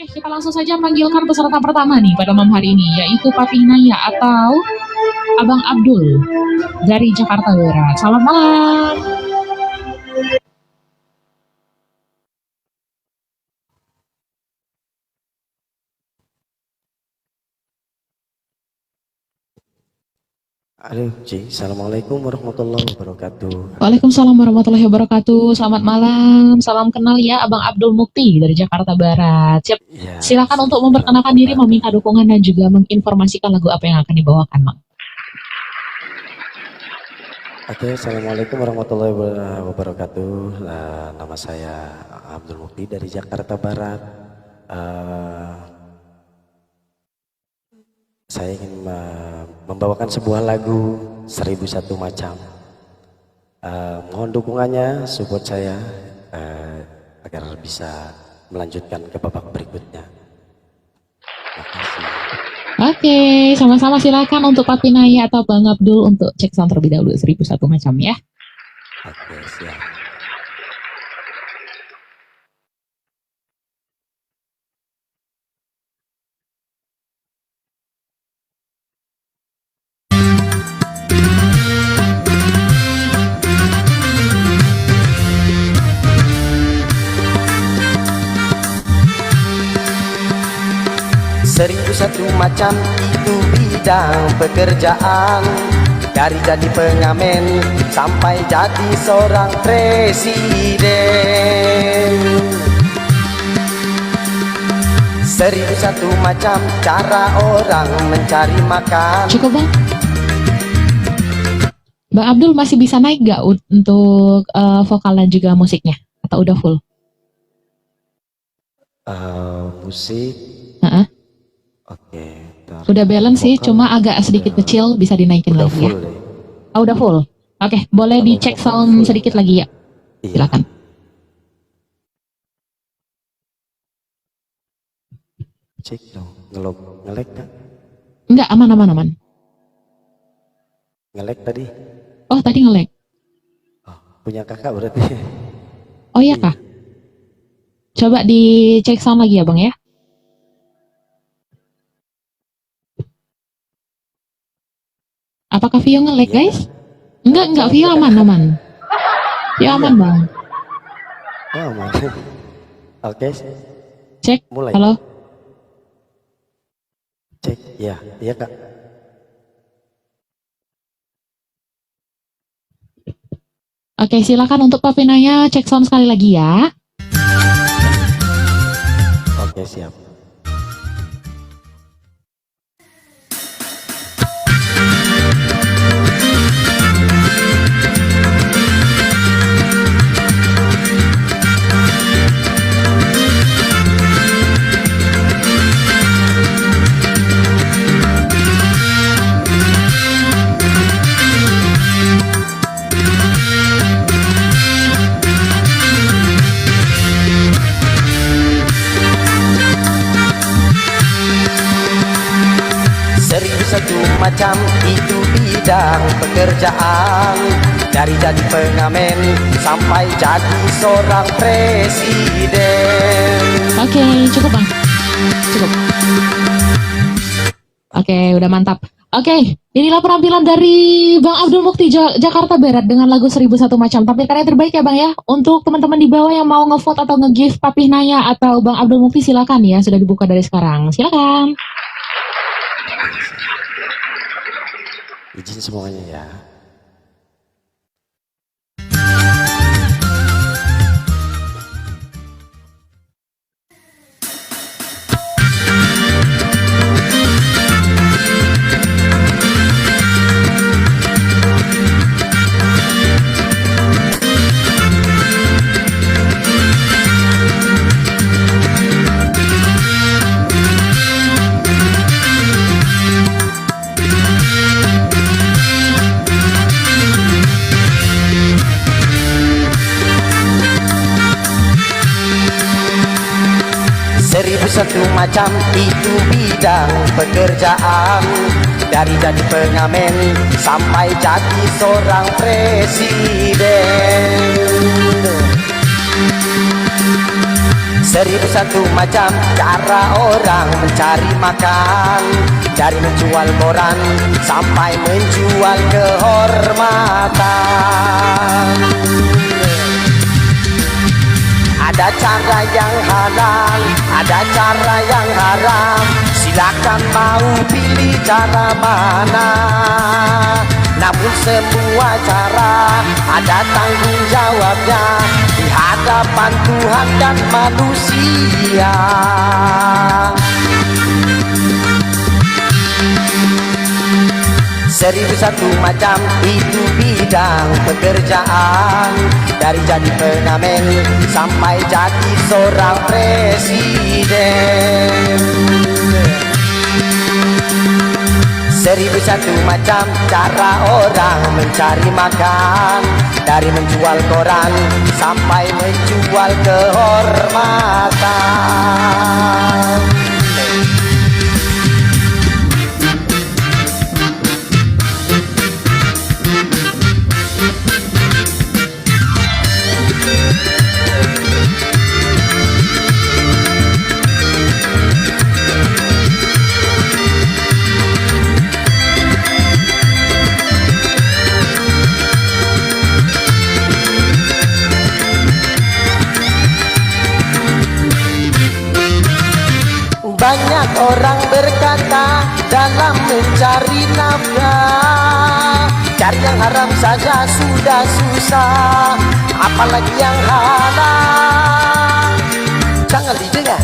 Oke, kita langsung saja manggilkan peserta pertama nih pada malam hari ini, yaitu Papih Naya atau Abang Abdul dari Jakarta Barat. Selamat malam. Aduh, Ci. Assalamualaikum warahmatullahi wabarakatuh. Waalaikumsalam warahmatullahi wabarakatuh. Selamat malam. Salam kenal ya, Abang Abdul Mukti dari Jakarta Barat. Siap. Ya, Silakan untuk memperkenalkan diri, meminta dukungan dan juga menginformasikan lagu apa yang akan dibawakan, Bang. Oke, assalamualaikum warahmatullahi wabarakatuh. Nama saya Abdul Mukti dari Jakarta Barat. Saya ingin membawakan sebuah lagu 1001 Macam. Mohon dukungannya, support saya agar bisa melanjutkan ke babak berikutnya. Terima kasih. Oke, sama-sama silakan untuk Papih Naya atau Bang Abdul untuk cek sound terlebih dahulu 1001 Macam ya. Oke, siap. Seribu satu macam itu bidang pekerjaan, dari jadi pengamen sampai jadi seorang presiden. Seribu satu macam cara orang mencari makan. Cukup, Bang? Bang Abdul masih bisa naik gak untuk vokal dan juga musiknya? Atau udah full? Musik. Oke. Udah balance sih, cuma agak sedikit kecil, bisa dinaikin udah lagi ya. Deh. Oh, udah full. Oke, boleh dicek sound sedikit lagi ya. Iya. Silakan. Cek dong, ngelek kan? Enggak, aman. Ngelek tadi. Oh, tadi ngelek. Oh, punya kakak berarti. Oh iya kah? Coba dicek sound lagi ya Bang ya. Apakah Vio nge-lag guys? Enggak, Vio aman. Vio aman Bang. Oh, aman. Oke. Cek, Mulai. halo. Cek, iya Kak. Oke, silakan untuk Papih Naya cek sound sekali lagi ya. Oke, siap. Satu macam itu bidang pekerjaan, dari jadi pengamen sampai jadi seorang presiden. Oke, cukup Bang. Cukup. Oke, udah mantap. Oke, inilah penampilan dari Bang Abdul Mukti Jakarta Barat dengan lagu 1001 Macam. Tampilkan yang terbaik ya Bang ya. Untuk teman-teman di bawah yang mau ngevote atau nge-give Papih Naya atau Bang Abdul Mukti silakan ya, sudah dibuka dari sekarang. Silakan. Izin semuanya ya. Satu macam itu bidang pekerjaan, dari jadi pengamen sampai jadi seorang presiden. 1.001 macam cara orang mencari makan, dari menjual koran sampai menjual kehormatan. Ada cara yang halal, ada cara yang haram. Silakan mau pilih cara mana. Namun semua cara ada tanggung jawabnya di hadapan Tuhan dan manusia. 1.001 macam itu bidang pekerjaan, dari jadi pengamen sampai jadi seorang presiden. 1.001 macam cara orang mencari makan, dari menjual koran sampai menjual kehormatan. Banyak orang berkata dalam mencari nafkah, cari yang haram saja sudah susah, apalagi yang halal. Jangan didengar,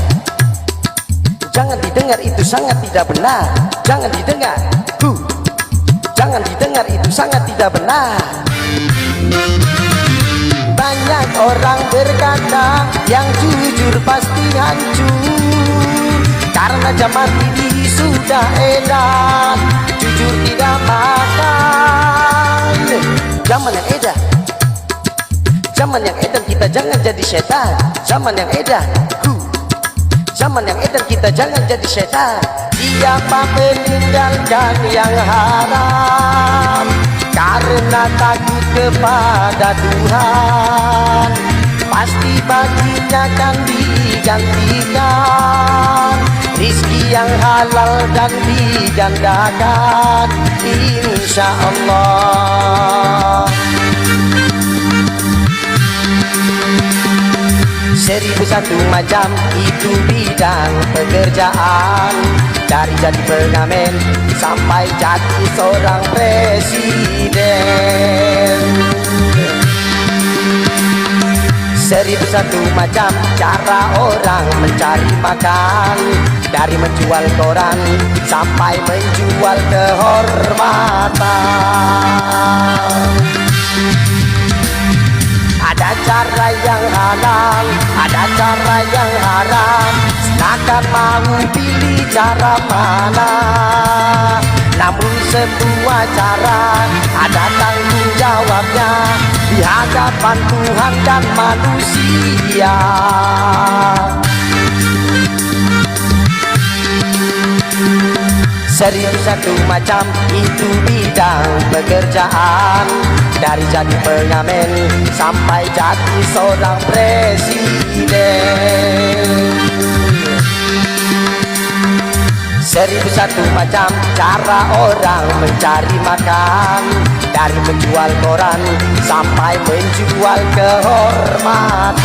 jangan didengar, itu sangat tidak benar. Jangan didengar, jangan didengar, itu sangat tidak benar. Banyak orang berkata yang jujur pasti hancur, karena zaman ini sudah edan, jujur tidak makan. Zaman yang edan, zaman yang edan, kita jangan jadi setan. Zaman yang edan, zaman yang edan, kita jangan jadi setan. Siapa meninggalkan yang haram karena takut kepada Tuhan, pasti baginya akan digantikan rizki yang halal dan digandakan, insya Allah. 1.001 macam itu bidang pekerjaan, dari jadi pengamen sampai jadi seorang presiden. 1.001 macam cara orang mencari makan, dari menjual koran sampai menjual kehormatan. Ada cara yang halal, ada cara yang haram. Silakan mau pilih cara mana. Namun semua cara ada tanggung jawabnya di hadapan Tuhan dan manusia. 1.001 macam itu bidang pekerjaan, dari jadi pengamen sampai jadi seorang presiden. 1.001 macam cara orang mencari makan, dari menjual koran sampai menjual kehormatan.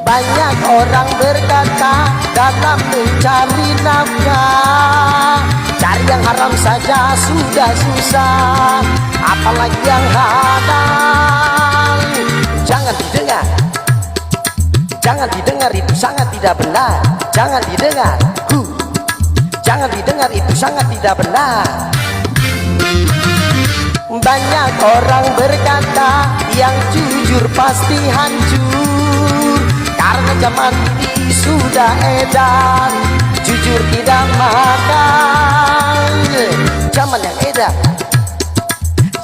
Banyak orang berkata dalam mencari nafkah, cari yang haram saja sudah susah, apalagi yang halal. Jangan didengar, jangan didengar, itu sangat tidak benar. Jangan didengar, jangan didengar, itu sangat tidak benar. Banyak orang berkata yang jujur pasti hancur, Karena zaman ini sudah edan, jujur tidak makan. Zaman yang edan,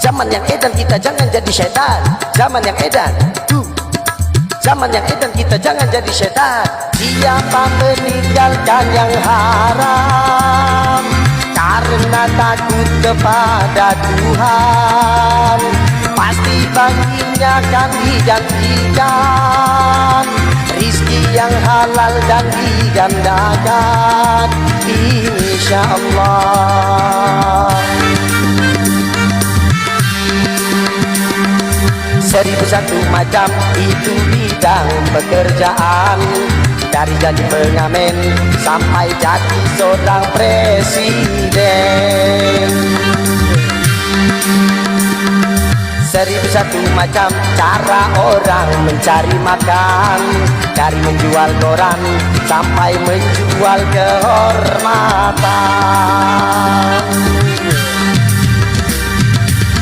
zaman yang edan, kita jangan jadi setan. Zaman yang edan, zaman yang edan, kita jangan jadi setan. Siapa meninggalkan yang haram karena takut kepada Tuhan, pasti baginya akan digantikan rizki yang halal dan digandakan, insya Allah. 1001 macam itu bidang pekerjaan, dari jadi pengamen sampai jadi seorang presiden. 1001 macam cara orang mencari makan, dari menjual koran sampai menjual kehormatan.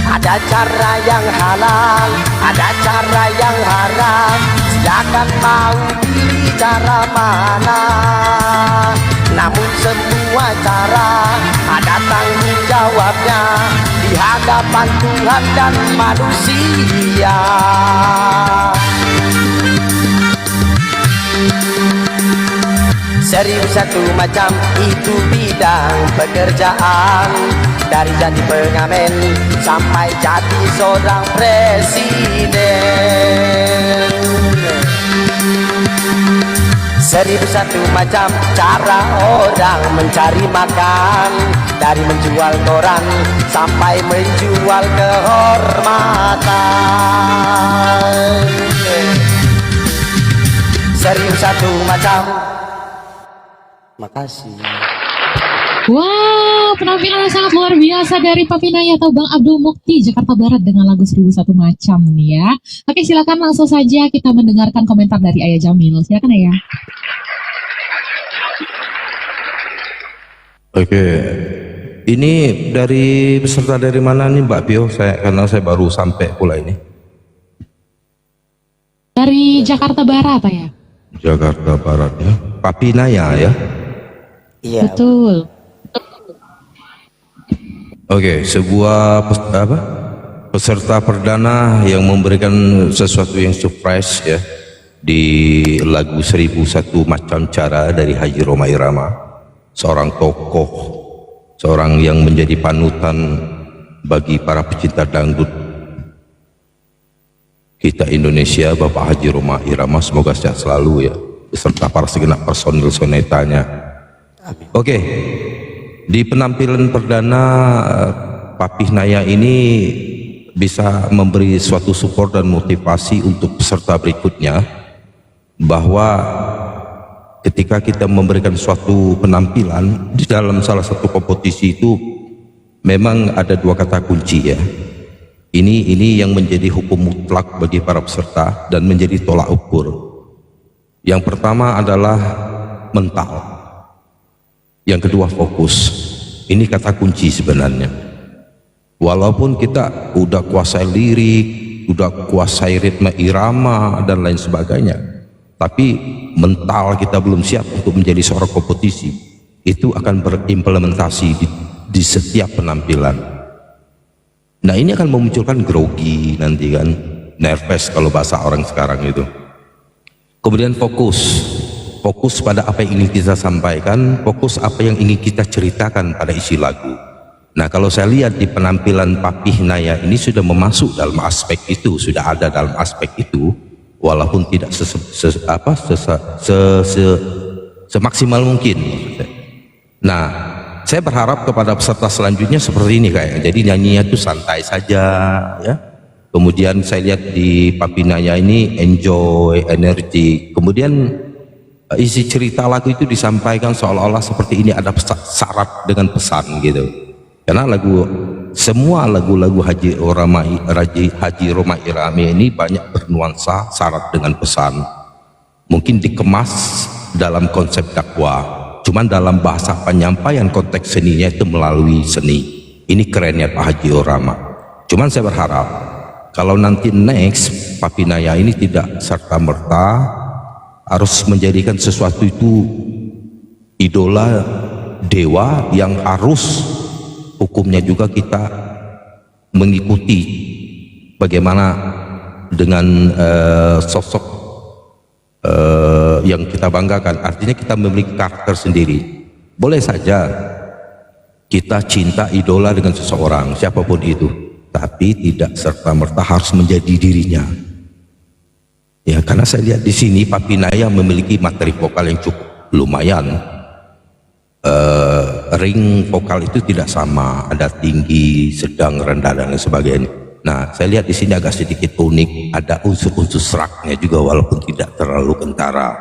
Ada cara yang halal, ada cara yang haram, silakan mau pilih cara mana. Namun semua cara ada tanggung jawabnya di hadapan Tuhan dan manusia. 1001 macam itu bidang pekerjaan, dari jadi pengamen sampai jadi seorang presiden. 1001 macam cara orang mencari makan, dari menjual koran sampai menjual kehormatan. 1001 macam. Makasih. Wow, penampilan yang sangat luar biasa dari Papi Naya atau Bang Abdul Mukti, Jakarta Barat dengan lagu 1001 macam nih ya. Oke, silakan langsung saja kita mendengarkan komentar dari Ayah Jamil. Silakan Ayah. Oke, ini dari peserta dari mana nih Mbak Pio? Karena saya baru sampai pula ini. Dari Jakarta Barat ya? Jakarta Barat ya. Papi Naya ya? Iya. Betul. Oke, sebuah peserta perdana yang memberikan sesuatu yang surprise ya di lagu 1001 macam cara dari Haji Roma Irama, seorang tokoh, seorang yang menjadi panutan bagi para pecinta dangdut kita Indonesia, Bapak Haji Roma Irama, semoga sehat selalu ya, beserta para segenap personil sonetanya. Oke, di penampilan perdana Papi Naya ini bisa memberi suatu support dan motivasi untuk peserta berikutnya, bahwa ketika kita memberikan suatu penampilan di dalam salah satu kompetisi itu memang ada dua kata kunci ya. Ini yang menjadi hukum mutlak bagi para peserta dan menjadi tolak ukur. Yang pertama adalah mental. Yang kedua fokus. Ini kata kunci sebenarnya. Walaupun kita udah kuasai lirik, udah kuasai ritme irama dan lain sebagainya, tapi mental kita belum siap untuk menjadi seorang kompetisi. Itu akan berimplementasi di setiap penampilan. Nah, ini akan memunculkan grogi nanti kan, nervous kalau bahasa orang sekarang itu. Kemudian fokus pada apa yang ingin kita sampaikan, fokus apa yang ingin kita ceritakan pada isi lagu. Nah, kalau saya lihat di penampilan Papi Naya ini sudah memasuk dalam aspek itu, sudah ada dalam aspek itu, walaupun tidak semaksimal mungkin. Nah, saya berharap kepada peserta selanjutnya seperti ini kayak, jadi nyanyinya itu santai saja ya. Kemudian saya lihat di Papi Naya ini enjoy, energi. Kemudian isi cerita lagu itu disampaikan seolah-olah seperti ini ada syarat dengan pesan gitu. Karena semua lagu-lagu Haji Roma Irama ini banyak bernuansa syarat dengan pesan. Mungkin dikemas dalam konsep dakwah, cuman dalam bahasa penyampaian konteks seninya itu melalui seni. Ini kerennya Pak Haji Roma. Cuman saya berharap kalau nanti next Papi Naya ini tidak serta-merta harus menjadikan sesuatu itu idola dewa yang harus hukumnya juga kita mengikuti. Bagaimana dengan sosok yang kita banggakan, artinya kita memiliki karakter sendiri. Boleh saja kita cinta idola dengan seseorang siapapun itu, tapi tidak serta-merta harus menjadi dirinya. Ya, karena saya lihat di sini Papi Naya memiliki materi vokal yang cukup lumayan. Ring vokal itu tidak sama, ada tinggi, sedang, rendah dan lain sebagainya. Nah, saya lihat di sini agak sedikit unik, ada unsur-unsur seraknya juga walaupun tidak terlalu kentara.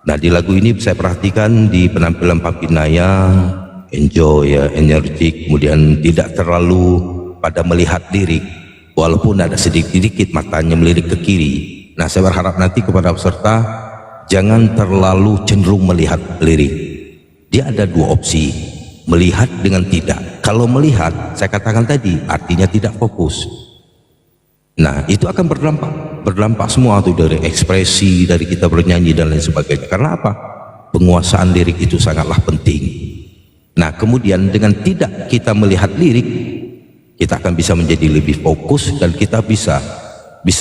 Nah, di lagu ini saya perhatikan di penampilan Papi Naya, enjoy ya, energik, kemudian tidak terlalu pada melihat lirik, walaupun ada sedikit-sedikit matanya melirik ke kiri. Nah, saya berharap nanti kepada peserta jangan terlalu cenderung melihat lirik. Dia ada dua opsi, melihat dengan tidak. Kalau melihat, saya katakan tadi, artinya tidak fokus. Nah, itu akan berdampak semua tuh, dari ekspresi, dari kita bernyanyi dan lain sebagainya. Karena apa? Penguasaan lirik itu sangatlah penting. Nah, kemudian dengan tidak kita melihat lirik, kita akan bisa menjadi lebih fokus dan kita bisa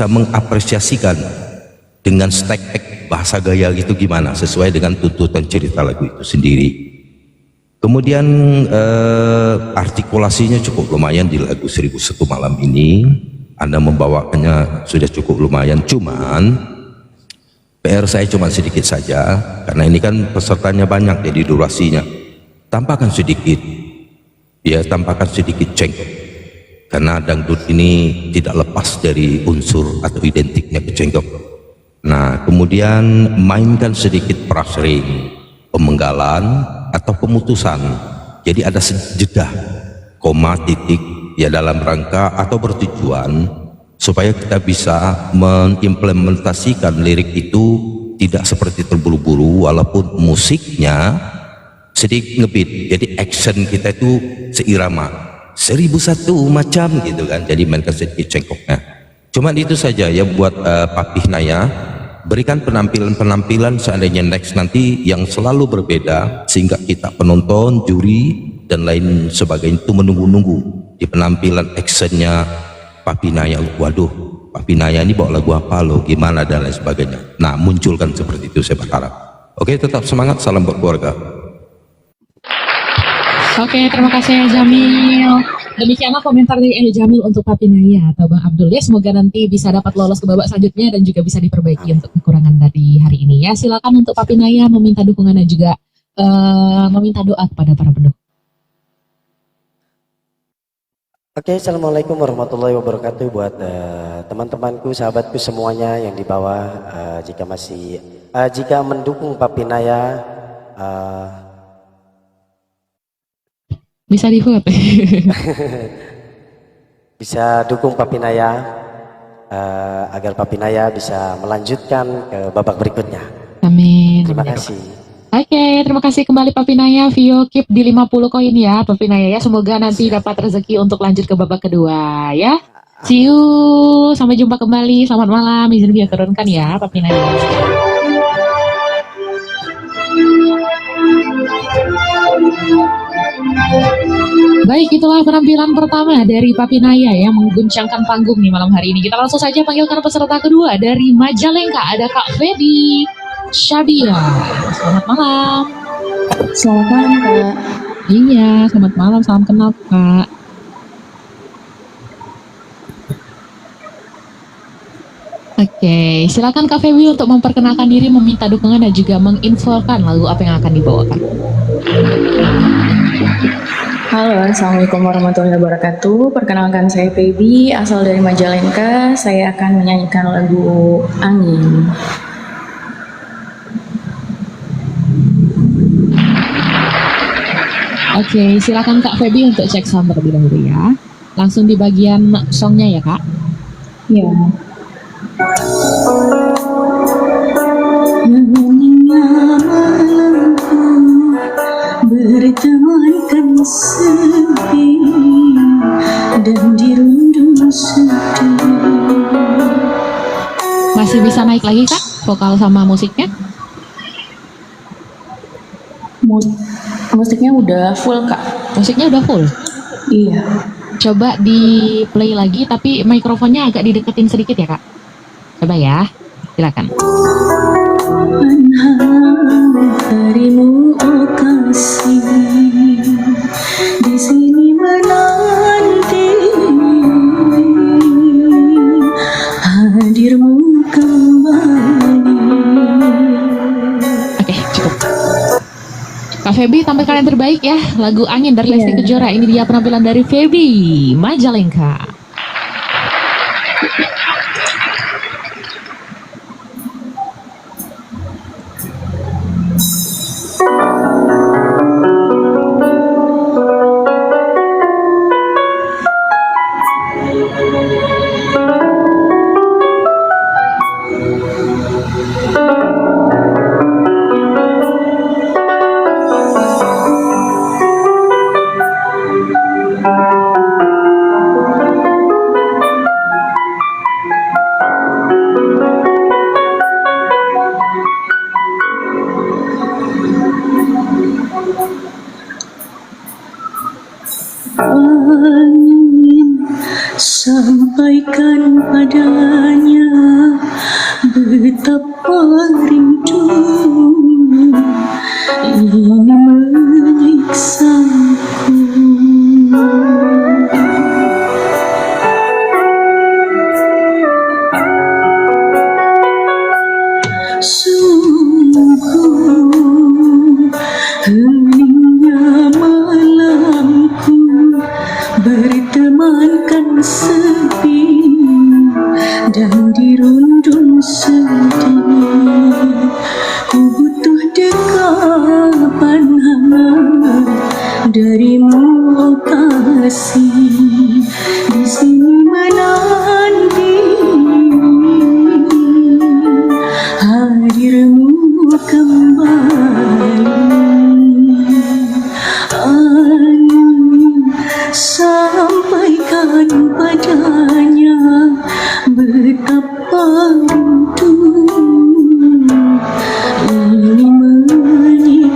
mengapresiasikan dengan stack bahasa gaya gitu gimana, sesuai dengan tuntutan cerita lagu itu sendiri. Kemudian artikulasinya cukup lumayan di lagu 1001 Malam ini. Anda membawakannya sudah cukup lumayan, cuman PR saya cuma sedikit saja, karena ini kan pesertanya banyak, jadi durasinya tampakkan sedikit, ya tampakkan sedikit cengkok, karena dangdut ini tidak lepas dari unsur atau identiknya kecengkok. Nah, kemudian mainkan sedikit prasring, pemenggalan atau pemutusan, jadi ada jeda, koma, titik, ya dalam rangka atau bertujuan supaya kita bisa mengimplementasikan lirik itu tidak seperti terburu-buru, walaupun musiknya sedikit ngebeat, jadi action kita itu seirama 1001 macam gitu kan, jadi mainkan sedikit cengkoknya. Cuman itu saja ya buat Papi Naya, berikan penampilan seandainya next nanti yang selalu berbeda, sehingga kita penonton, juri dan lain sebagainya itu menunggu-nunggu di penampilan actionnya Papi Naya. Waduh, Papi Naya ini bawa lagu apa loh, gimana dan lain sebagainya. Nah, munculkan seperti itu saya berharap. Oke, tetap semangat, salam buat keluarga. Oke, terima kasih Jamil. Demikianlah komentar dari Jamil untuk Papi Naya atau Bang Abdul ya. Semoga nanti bisa dapat lolos ke babak selanjutnya dan juga bisa diperbaiki untuk kekurangan dari hari ini ya. Silakan untuk Papi Naya meminta dukungan dan juga meminta doa kepada para pendukung. Oke, assalamualaikum warahmatullahi wabarakatuh buat teman-temanku, sahabatku semuanya yang di bawah. Jika mendukung Papi Naya, bisa di-vote. bisa dukung Papi Naya agar Papi Naya bisa melanjutkan ke babak berikutnya. Amin. Terima kasih. Oke, terima kasih kembali Papi Naya. Vio keep di 50 koin ya Papi Naya ya. Semoga nanti dapat rezeki untuk lanjut ke babak kedua ya. See you, sampai jumpa kembali. Selamat malam, izin dia turunkan ya Papi Naya. Baik, itulah penampilan pertama dari Papi Naya yang mengguncangkan panggung nih malam hari ini. Kita langsung saja panggilkan peserta kedua dari Majalengka. Ada Kak Feby Syabia. Selamat malam. Selamat malam, Kak. Iya, selamat malam. Salam kenal, Kak. Oke, silakan Kak Feby untuk memperkenalkan diri, meminta dukungan dan juga menginfokan lagu apa yang akan dibawakan. Halo, Assalamualaikum warahmatullahi wabarakatuh. Perkenalkan, saya Feby, asal dari Majalengka. Saya akan menyanyikan lagu Angin. Oke, silakan Kak Feby untuk cek sound terlebih dahulu ya. Langsung di bagian songnya ya, Kak. Ya. Bertemankan sepi dan dirundung sedih. Masih bisa naik lagi, Kak, vokal sama musiknya? Musiknya udah full kak. Musiknya udah full. Iya. Coba di play lagi, tapi mikrofonnya agak dideketin sedikit ya kak. Coba ya, silakan. Harimu oh kasih, di sini menanti hadirmu kembali. Oke, cukup. Kak Feby, tampilkan yang terbaik ya, lagu Angin dari Lesti Iya. Kejora. Ini dia penampilan dari Feby Majalengka. Angin, sampaikan padanya betapa rindu ini menyiksaku. Sungguh heningnya malamku bertemankan sepi dan dirundung sedih. Ku butuh dekapan hangat darimu oh kasih, di sini menanti hadirmu kembali. Angin, sampaikan padanya betapa rindu ini menyiksaku.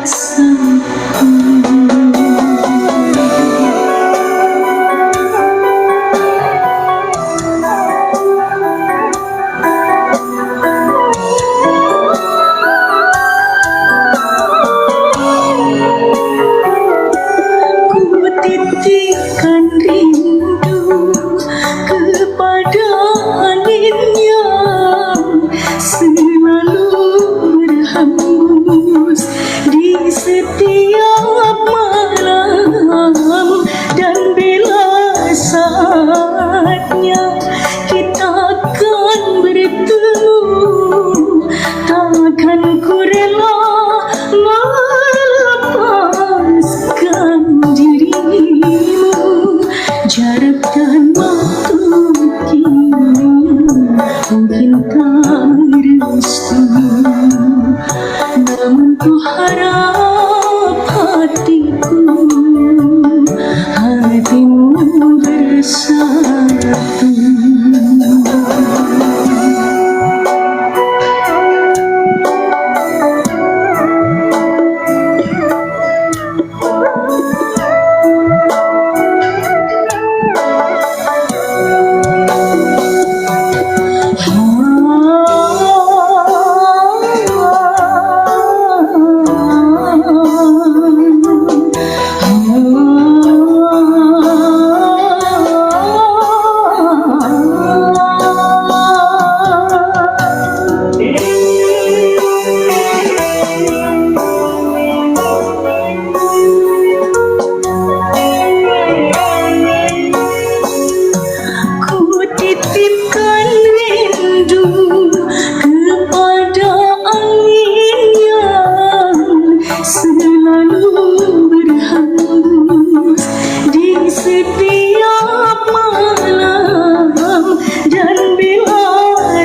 Ku titipkan rindu kepada angin yang selalu berhembus di setiap malam, dan bila saatnya kita akan bertemu, takkan ku rela melepaskan dirimu. Jarak dan waktu kini mungkin tak restu, namun ku harap hatimu bersatu. Ku titipkan rindu kepada angin yang selalu berhembus di setiap malam, dan bila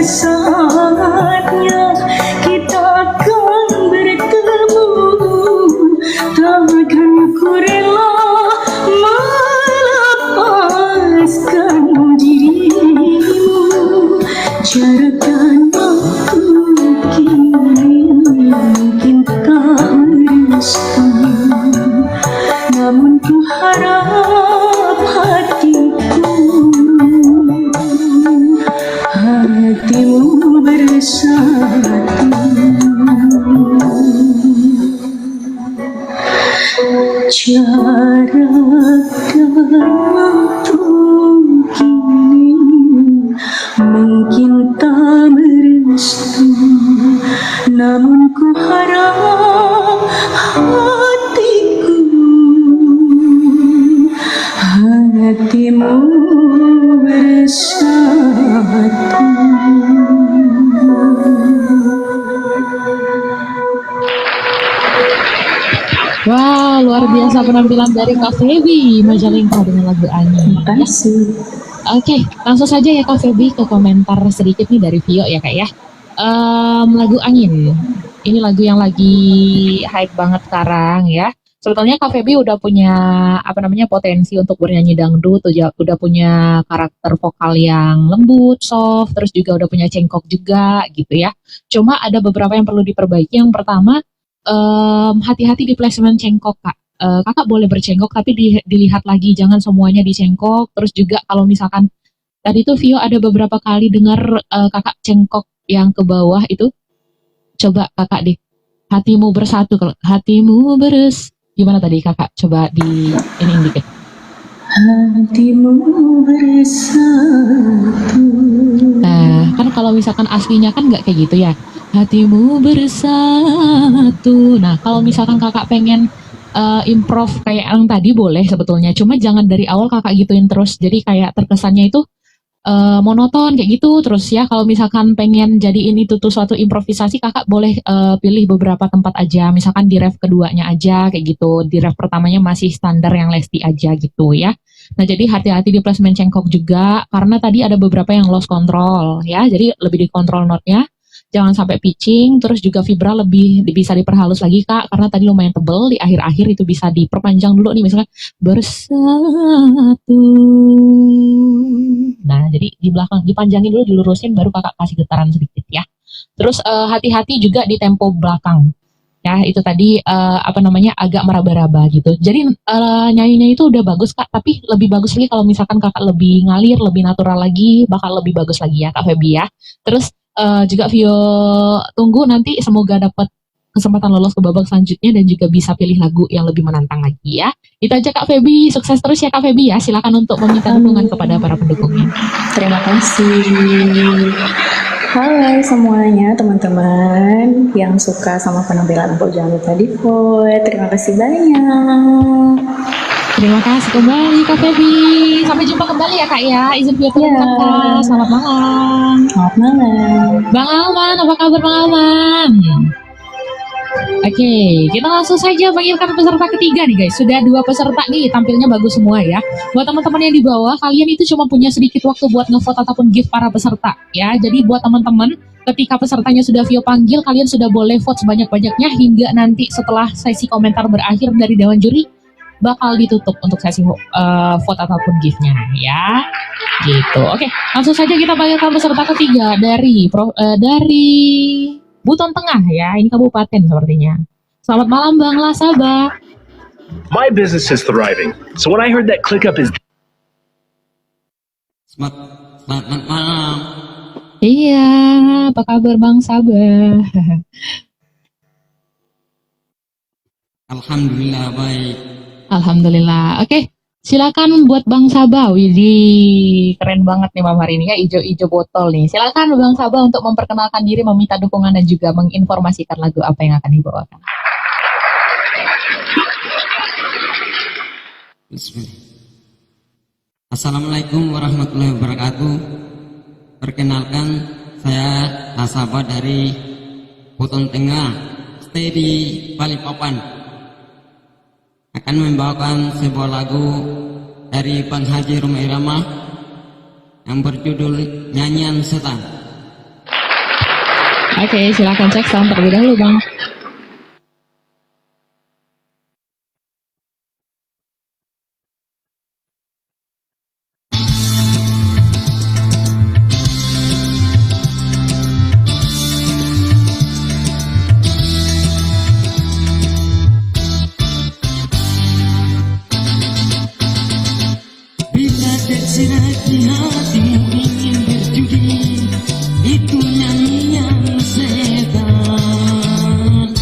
saatnya kita akan bertemu, takkan ku rela melepaskan dirimu. Jarak dan waktu kini mungkin tak restu, jarak dalam kini mungkin tak merestu, namun ku harap hatimu bersatu. Wow, luar biasa penampilan dari Kak Feby Majalengka dengan lagu Angin. Terima kasih. Oke, langsung saja ya Kak Feby ke komentar sedikit nih dari Vio ya Kak ya. Lagu Angin, ini lagu yang lagi hype banget sekarang ya. Sebetulnya Kak Feby udah punya potensi untuk bernyanyi dangdut, udah punya karakter vokal yang lembut, soft, terus juga udah punya cengkok juga gitu ya. Cuma ada beberapa yang perlu diperbaiki. Yang pertama, hati-hati di placement cengkok Kak. Kakak boleh bercengkok tapi dilihat lagi, jangan semuanya dicengkok. Terus juga kalau misalkan tadi tuh Vio ada beberapa kali dengar kakak cengkok yang ke bawah itu, coba kakak deh, hatimu bersatu, kalau hatimu gimana tadi kakak, coba di ini dikit. Hatimu bersatu. Nah, kan kalau misalkan aslinya kan nggak kayak gitu ya. Hatimu bersatu. Nah, kalau misalkan kakak pengen improv kayak yang tadi boleh sebetulnya. Cuma jangan dari awal kakak gituin terus. Jadi kayak terkesannya itu monoton kayak gitu terus ya. Kalau misalkan pengen jadiin itu tuh suatu improvisasi, kakak boleh pilih beberapa tempat aja. Misalkan di ref keduanya aja kayak gitu. Di ref pertamanya masih standar yang Lesti aja gitu ya. Nah, jadi hati-hati di placement cengkok juga, karena tadi ada beberapa yang lost control ya, jadi lebih dikontrol notnya, jangan sampai pitching, terus juga vibra lebih bisa diperhalus lagi Kak, karena tadi lumayan tebel, di akhir-akhir itu bisa diperpanjang dulu nih, misalnya bersatu. Nah, jadi di belakang dipanjangin dulu, dilurusin, baru Kakak kasih getaran sedikit ya. Terus hati-hati juga di tempo belakang. Ya, itu tadi agak meraba-raba gitu. Jadi nyanyinya itu udah bagus Kak, tapi lebih bagus lagi kalau misalkan Kakak lebih ngalir, lebih natural lagi, bakal lebih bagus lagi ya Kak Feby ya. Terus juga Vio tunggu nanti semoga dapat kesempatan lolos ke babak selanjutnya dan juga bisa pilih lagu yang lebih menantang lagi ya. Itu aja Kak Feby, sukses terus ya Kak Feby ya. Silakan untuk meminta dukungan kepada para pendukungnya. Terima kasih. Hai semuanya teman-teman yang suka sama penampilan Bo, jangan lupa di vote. Terima kasih banyak. Terima kasih kembali Kak Feby. Sampai jumpa kembali ya Kak ya. Izin Vio turun Kak. Selamat malam. Selamat malam. Bang Alman, apa kabar Bang Alman? Oke, kita langsung saja panggilkan peserta ketiga nih guys. Sudah 2 peserta nih, tampilnya bagus semua ya. Buat teman-teman yang di bawah, kalian itu cuma punya sedikit waktu buat ngevote ataupun gift para peserta ya. Jadi buat teman-teman, ketika pesertanya sudah Vio panggil, kalian sudah boleh vote sebanyak-banyaknya hingga nanti setelah sesi komentar berakhir dari Dewan Juri bakal ditutup untuk sesi vote ataupun giftnya ya. Gitu. Oke, langsung saja kita panggilkan peserta ketiga dari Buton Tengah ya, ini kabupaten sepertinya. Selamat malam Bang Lasaba. My business is thriving, so when I heard that ClickUp is Selamat malam. Iya, apa kabar Bang Sabah? Alhamdulillah baik. Alhamdulillah. Oke, silakan buat Bang Sabah. Widih, keren banget nih malam hari ini ya, ijo-ijo botol nih. Silakan Bang Sabah untuk memperkenalkan diri, meminta dukungan dan juga menginformasikan lagu apa yang akan dibawakan. Bismillah. Assalamualaikum warahmatullahi wabarakatuh. Perkenalkan, saya Lasaba dari Buton Tengah, stay di Balikpapan. Akan membawakan sebuah lagu dari Bang Haji Roma Irama yang berjudul Nyanyian Setan. Oke, silakan cek sound terlebih dahulu Bang. Bila tersirat di hatimu ingin berjudi, itu nyanyian setan.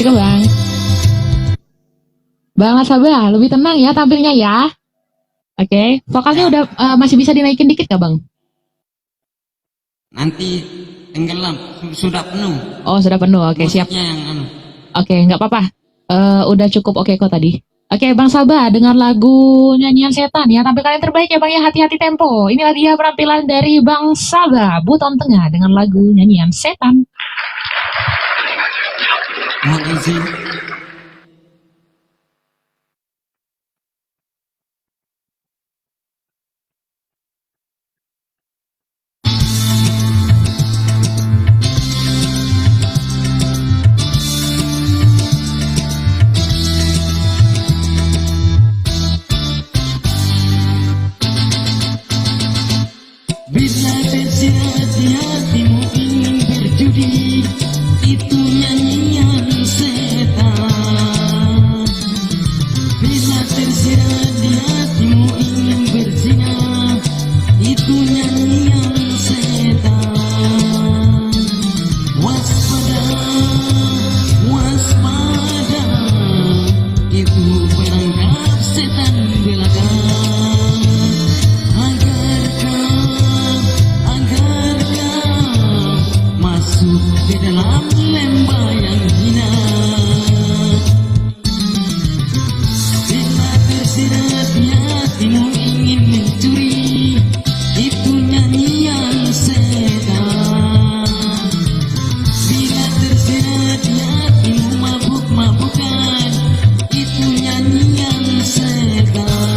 Cukup bang. Bang Nasabah, lebih tenang ya tampilnya ya. Oke, vokalnya udah masih bisa dinaikin dikit gak bang? Nanti tenggelam, sudah penuh. Oh sudah penuh, oke siap. Musiknya yang anu. Oke, nggak apa-apa. Udah cukup oke kok tadi. Oke, Bang Sabah dengan lagu Nyanyian Setan ya. Tampilkan yang terbaik ya Bang ya, hati-hati tempo. Inilah dia penampilan dari Bang Sabah, Buton Tengah dengan lagu Nyanyian Setan. Mohon izin. Bila tersirat di hatimu ingin berjudi, itu nyanyian setan. Bila tersirat di hatimu ingin berzina, itu nyanyian setan. Waspada, waspada, itu perangkap setan belaka. Masuk ke dalam lembah yang hina. Bila tersirat di hatimu ingin mencuri, itu nyanyian setan. Bila tersirat di hatimu mabuk-mabukan, itu nyanyian setan.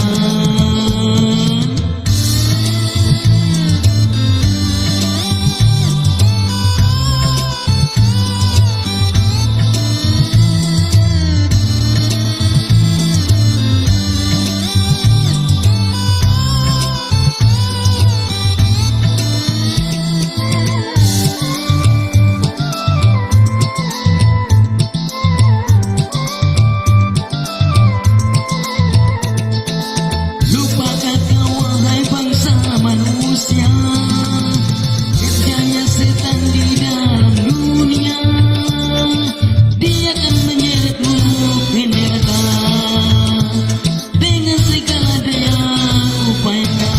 Lupakah kau wahai bangsa manusia, kerjanya setan di dalam dunia. Dia akan menyeretmu ke neraka dengan segala daya upaya.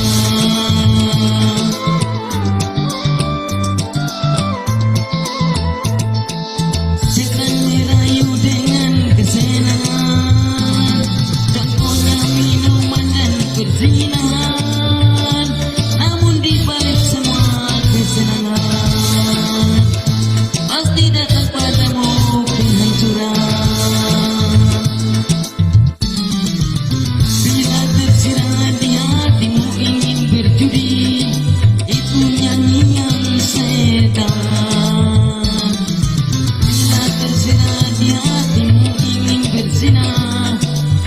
Setan merayu dengan kesenangan, contohnya minuman dan perzinahan. Namun di balik semua kesenangan, pasti datang padamu kehancuran. Bila tersirat di hatimu ingin berjudi, itu nyanyian setan. Bila tersirat di hatimu ingin berzina,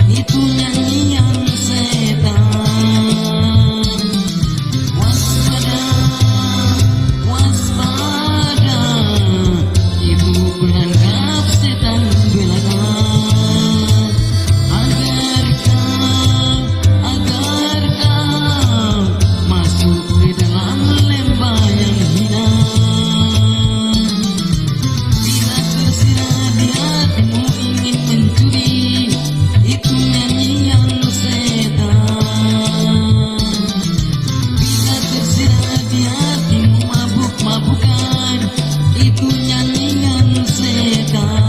itu nyanyian setan. Waspada, waspada, itu perangkap setan belaka. Agar kau masuk ke dalam lembah yang hina. Bila tersirat di hatimu ingin mencuri, itu nyanyian setan. Bila tersirat di hatimu mabuk-mabukan, itu nyanyian setan.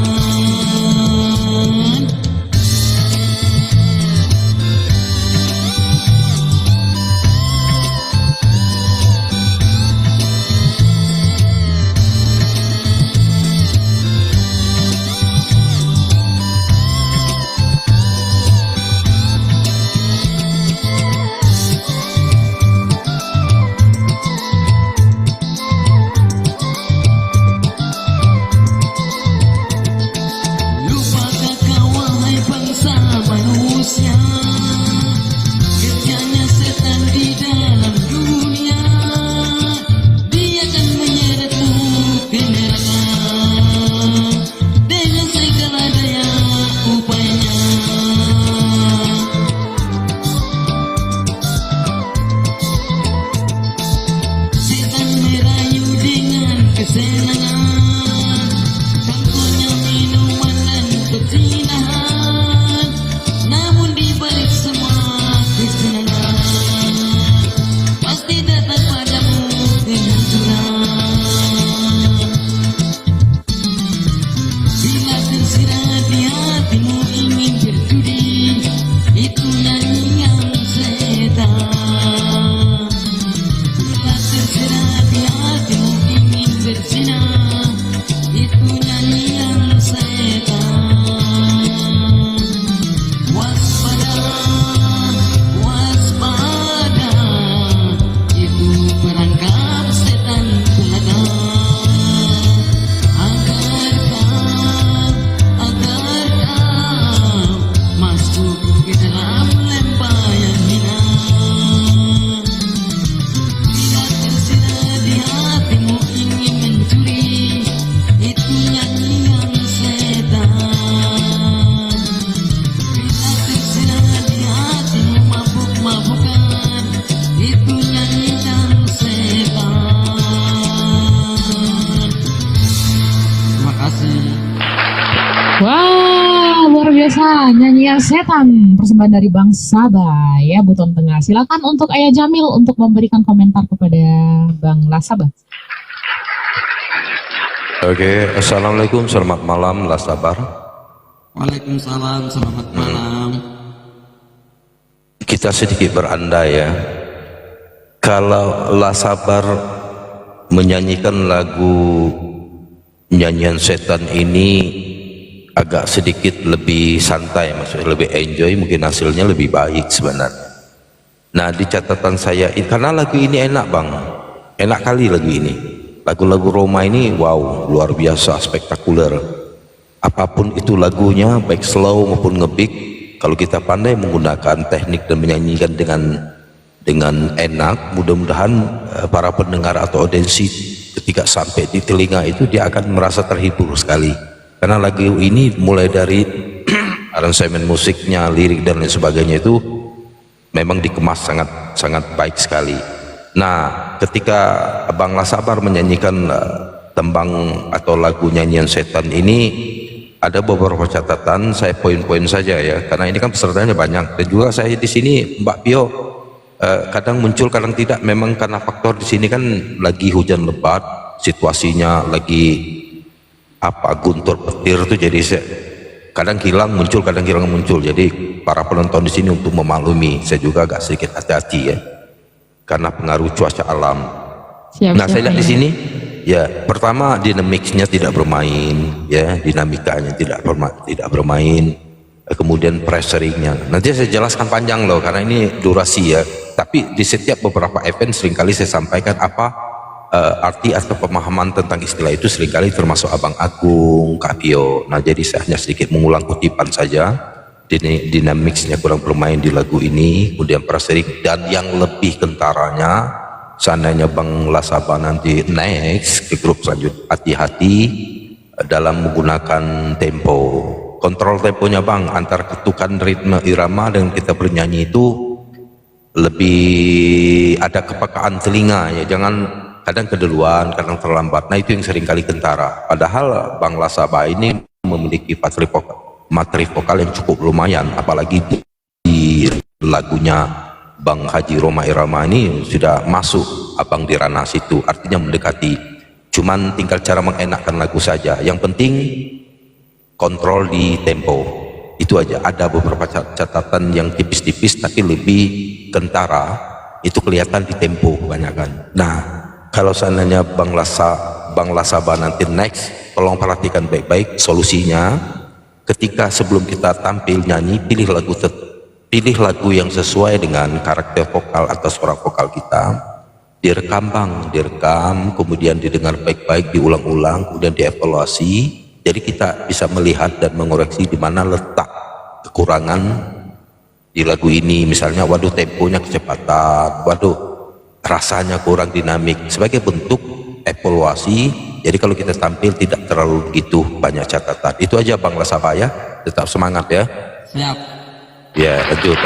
Lupakah kau wahai bangsa manusia, kerjanya setan di dalam dunia. Dia akan menyeretmu ke neraka dengan segala daya upayanya. Setan merayu dengan kesenangan, contohnya minuman dan Setan, persembahan dari Bang Sabah ya, Buton Tengah. Silakan untuk Ayah Jamil untuk memberikan komentar kepada Bang Lasabah. Oke, assalamualaikum, selamat malam, Lasabar. Waalaikumsalam, selamat malam. Kita sedikit berandai ya. Kalau Lasabar menyanyikan lagu nyanyian setan ini agak sedikit lebih santai, maksudnya lebih enjoy, mungkin hasilnya lebih baik sebenarnya. Nah, di catatan saya, karena lagu ini enak bang, enak kali lagu ini. Lagu-lagu Roma ini wow, luar biasa, spektakuler. Apapun itu lagunya, baik slow maupun ngebeat, kalau kita pandai menggunakan teknik dan menyanyikan dengan enak, mudah-mudahan para pendengar atau audiensi ketika sampai di telinga itu dia akan merasa terhibur sekali. Karena lagu ini mulai dari aransemen musiknya, lirik dan lain sebagainya itu memang dikemas sangat baik sekali. Nah, ketika Abang Lasabar menyanyikan tembang atau lagu nyanyian setan ini, ada beberapa catatan, saya poin-poin saja ya, karena ini kan pesertanya banyak dan juga saya di sini Mbak Pio kadang muncul kadang tidak, memang karena faktor di sini kan lagi hujan lebat, situasinya lagi guntur petir tuh, jadi kadang hilang muncul, jadi para penonton di sini untuk memaklumi, saya juga agak sedikit hati-hati ya karena pengaruh cuaca alam. Nah, saya lihat di sini ya, pertama dinamiknya tidak bermain ya, dinamikanya tidak bermain, kemudian pressuringnya nanti saya jelaskan panjang loh karena ini durasi ya, tapi di setiap beberapa event seringkali saya sampaikan arti atau pemahaman tentang istilah itu, seringkali termasuk Abang Agung, Kak Pio. Nah, jadi saya hanya sedikit mengulang kutipan saja. Dinamiksnya kurang bermain di lagu ini, kemudian prasering, dan yang lebih kentaranya, seandainya Bang Lasabah nanti next ke grup selanjutnya, hati-hati dalam menggunakan tempo. Kontrol temponya Bang, antar ketukan ritme irama dengan kita bernyanyi itu lebih ada kepekaan telinga ya, jangan kadang keduluan, kadang terlambat. Nah, itu yang seringkali kentara. Padahal Bang Lasabah ini memiliki materi vokal yang cukup lumayan, apalagi di lagunya Bang Haji Roma Irama ini sudah masuk Abang di ranah situ, artinya mendekati. Cuman tinggal cara mengenakkan lagu saja. Yang penting kontrol di tempo. Itu aja. Ada beberapa catatan yang tipis-tipis tapi lebih kentara, itu kelihatan di tempo kebanyakan. Nah, kalau seandainya Bang Lasabah nanti next, tolong perhatikan baik-baik solusinya. Ketika sebelum kita tampil nyanyi, pilih lagu yang sesuai dengan karakter vokal atau suara vokal kita. Direkam Bang, kemudian didengar baik-baik, diulang-ulang, kemudian dievaluasi. Jadi kita bisa melihat dan mengoreksi di mana letak kekurangan di lagu ini. Misalnya, waduh temponya kecepatan, waduh rasanya kurang dinamik, sebagai bentuk evaluasi. Jadi kalau kita tampil tidak terlalu begitu banyak catatan. Itu aja Bang Lasabah ya, tetap semangat ya. Siap. Ya, lanjut.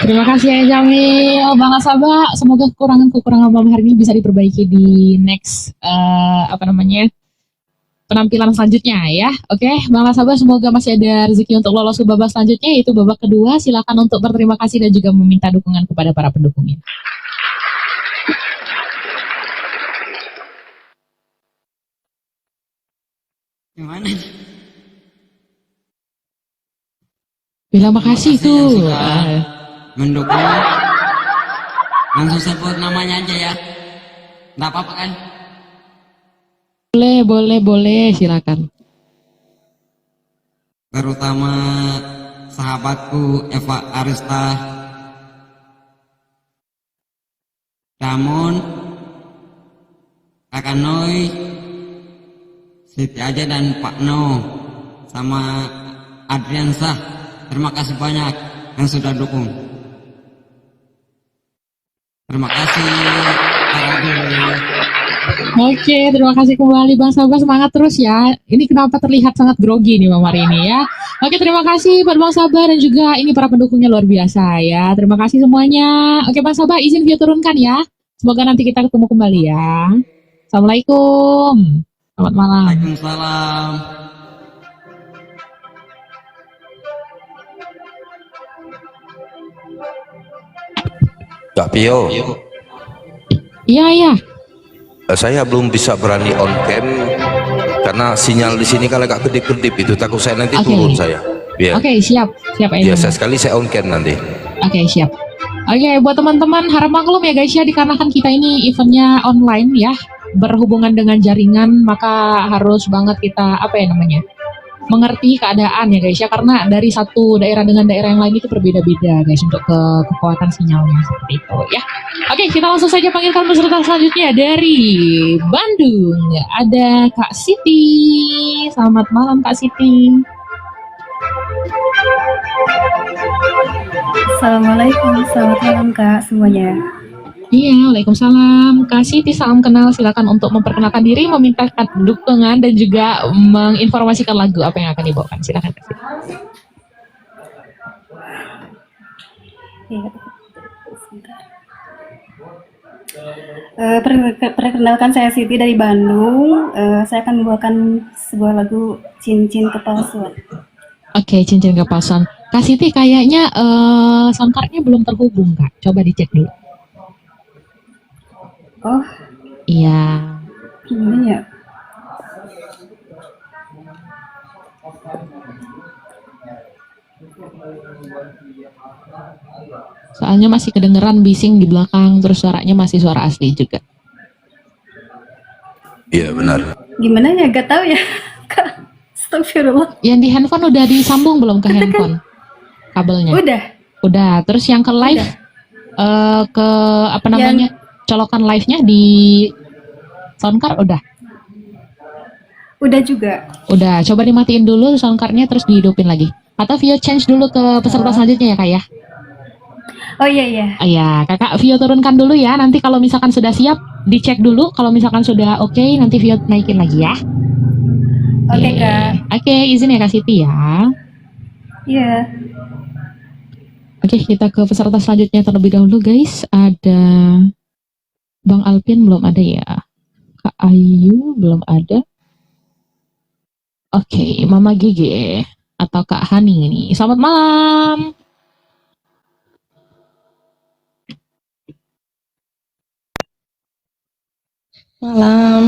Terima kasih ya Jamil, Bang Lasabah. Semoga kekurangan malam hari ini bisa diperbaiki di next penampilan selanjutnya ya. Oke, Bang Lasabah, semoga masih ada rezeki untuk lolos ke babak selanjutnya, yaitu babak kedua. Silakan untuk berterima kasih dan juga meminta dukungan kepada para pendukungnya. Gimana? Bilang makasih Yang tuh. sudah mendukung. Langsung sebut namanya aja ya. Nggak apa-apa kan? Boleh, silakan. Terutama sahabatku Eva Arista, Damon, Kakak Noi, Siti Aja dan Pak No, sama Adriansah. Terima kasih banyak yang sudah dukung. Terima kasih Pak Adil. Oke, terima kasih kembali Bang Sabah, semangat terus ya. Ini kenapa terlihat sangat grogi nih Bang hari ini ya. Oke, terima kasih buat Bang Sabah dan juga ini para pendukungnya luar biasa ya. Terima kasih semuanya. Oke Bang Sabah, izin view turunkan ya. Semoga nanti kita ketemu kembali ya. Assalamualaikum. Selamat malam. Waalaikumsalam. Kak Pio, Iya, iya. saya belum bisa berani on cam karena sinyal di sini kalau agak kedip-kedip itu takut saya nanti Oke. turun saya. Ya. Oke, siap. Siap aja. Biasa sekali saya on cam nanti. Oke, siap. Oke, buat teman-teman harap maklum ya guys ya, dikarenakan kita ini eventnya online ya, berhubungan dengan jaringan, maka harus banget kita mengerti keadaan ya guys ya, karena dari satu daerah dengan daerah yang lain itu berbeda-beda guys untuk kekuatan sinyalnya seperti itu ya. Oke, kita langsung saja panggilkan peserta selanjutnya dari Bandung. Ada Kak Siti. Selamat malam Kak Siti. Assalamualaikum, selamat malam Kak semuanya. Iya, waalaikumsalam. Kak Siti, salam kenal. Silakan untuk memperkenalkan diri, memintakan dukungan dan juga menginformasikan lagu apa yang akan dibawakan. Silakan Kak Siti. Iya, sebentar. Perkenalkan saya Siti dari Bandung. Saya akan membawakan sebuah lagu Cincin Kepalsuan. Oke, cincin kepalsuan. Kak Siti kayaknya soundcardnya belum terhubung Kak. Coba dicek dulu. Oh, Iya. gimana ya? Soalnya masih kedengeran bising di belakang, terus suaranya masih suara asli juga. Iya benar. Gimana ya? Gak tahu ya Kak. Astagfirullah. Yang di handphone udah disambung belum ke handphone? Kabelnya? Udah. Terus yang ke live, ke colokan live-nya di soundcard udah? Udah juga. Udah, coba dimatiin dulu soundcardnya terus dihidupin lagi. Atau Vio change dulu ke peserta selanjutnya ya Kak ya? Oh iya. Iya, Kakak Vio turunkan dulu ya. Nanti kalau misalkan sudah siap, dicek dulu. Kalau misalkan sudah oke, nanti Vio naikin lagi ya. Oke Kak. Oke, izin ya Kak Siti ya. Iya. Oke, kita ke peserta selanjutnya terlebih dahulu guys. Ada Bang Alvin belum ada ya. Kak Ayu belum ada. Oke, Mama Gege atau Kak Hani ini. Selamat malam. Malam.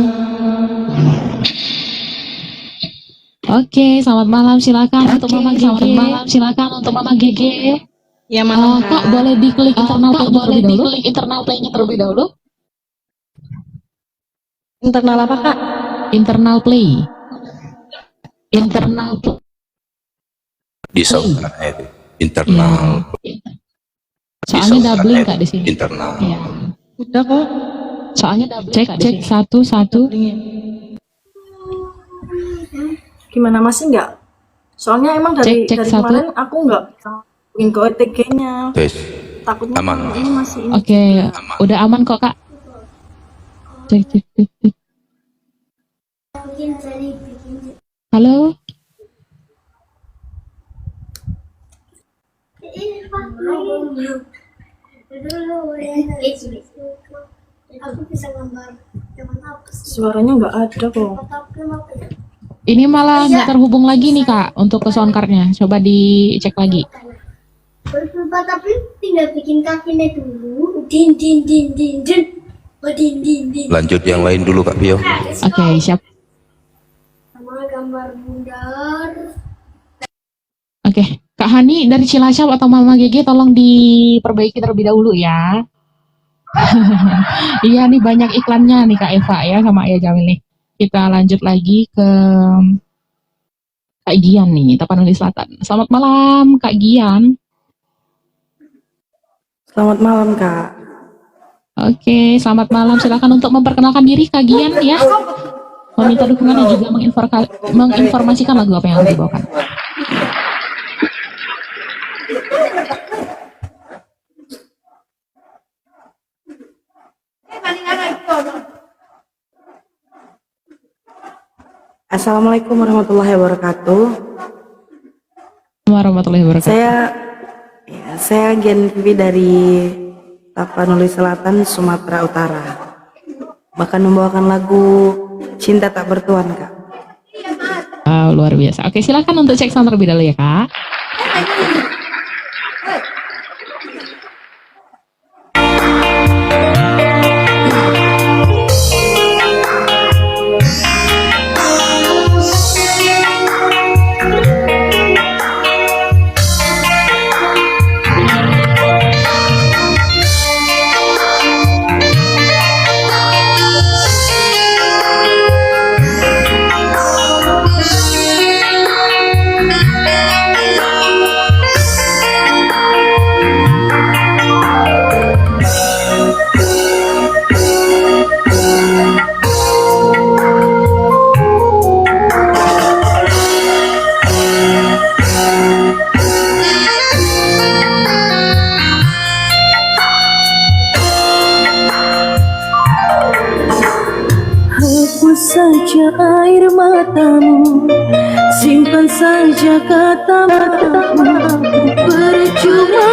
Oke, selamat malam. Silakan untuk Mama Gege. Selamat malam. Silakan untuk Mama Gege. Ya malam Kak, boleh diklik internal play-nya terlebih dahulu. Internal apa Kak? Internal play. Internal play. Di soundcardnya itu internal. Soalnya doubling Kak di sini. Internal. Iya. Udah kok. Soalnya doubling Kak di sini. Cek 1. Gimana masih enggak? Soalnya emang dari Cek kemarin aku enggak bikin ke OTG-nya. Tes. Takutnya Aman. ini masih ini. Oke, udah aman kok Kak. Cek. Halo. Suaranya enggak ada kok. Ini malah nggak terhubung lagi nih Kak untuk ke soundcardnya. Coba dicek lagi. Tapi tinggal bikin kakinya dulu. Din. Lanjut yang lain dulu Kak Pio. Oke, siap. Sama gambar bundar. Oke, Kak Hani dari Cilacap atau Mama Gege tolong diperbaiki terlebih dahulu ya. Iya nih banyak iklannya nih Kak Eva ya sama Ayah Jamil nih. Kita lanjut lagi ke Kak Gian nih, Tapanuli Selatan. Selamat malam Kak Gian. Selamat malam Kak. Oke, selamat malam. Silakan untuk memperkenalkan diri Kak Gian ya. Meminta dukungan dan juga menginformasikan lagu apa yang akan dibawakan. Assalamualaikum warahmatullahi wabarakatuh. Warahmatullahi wabarakatuh. Saya Gian Vivi dari Tapanuli Selatan, Sumatera Utara. Bahkan membawakan lagu Cinta Tak Bertuan, Kak. Luar biasa. Oke, silakan untuk cek sound terlebih dahulu ya, Kak. saja air matamu, simpan saja kata-katamu. Percuma,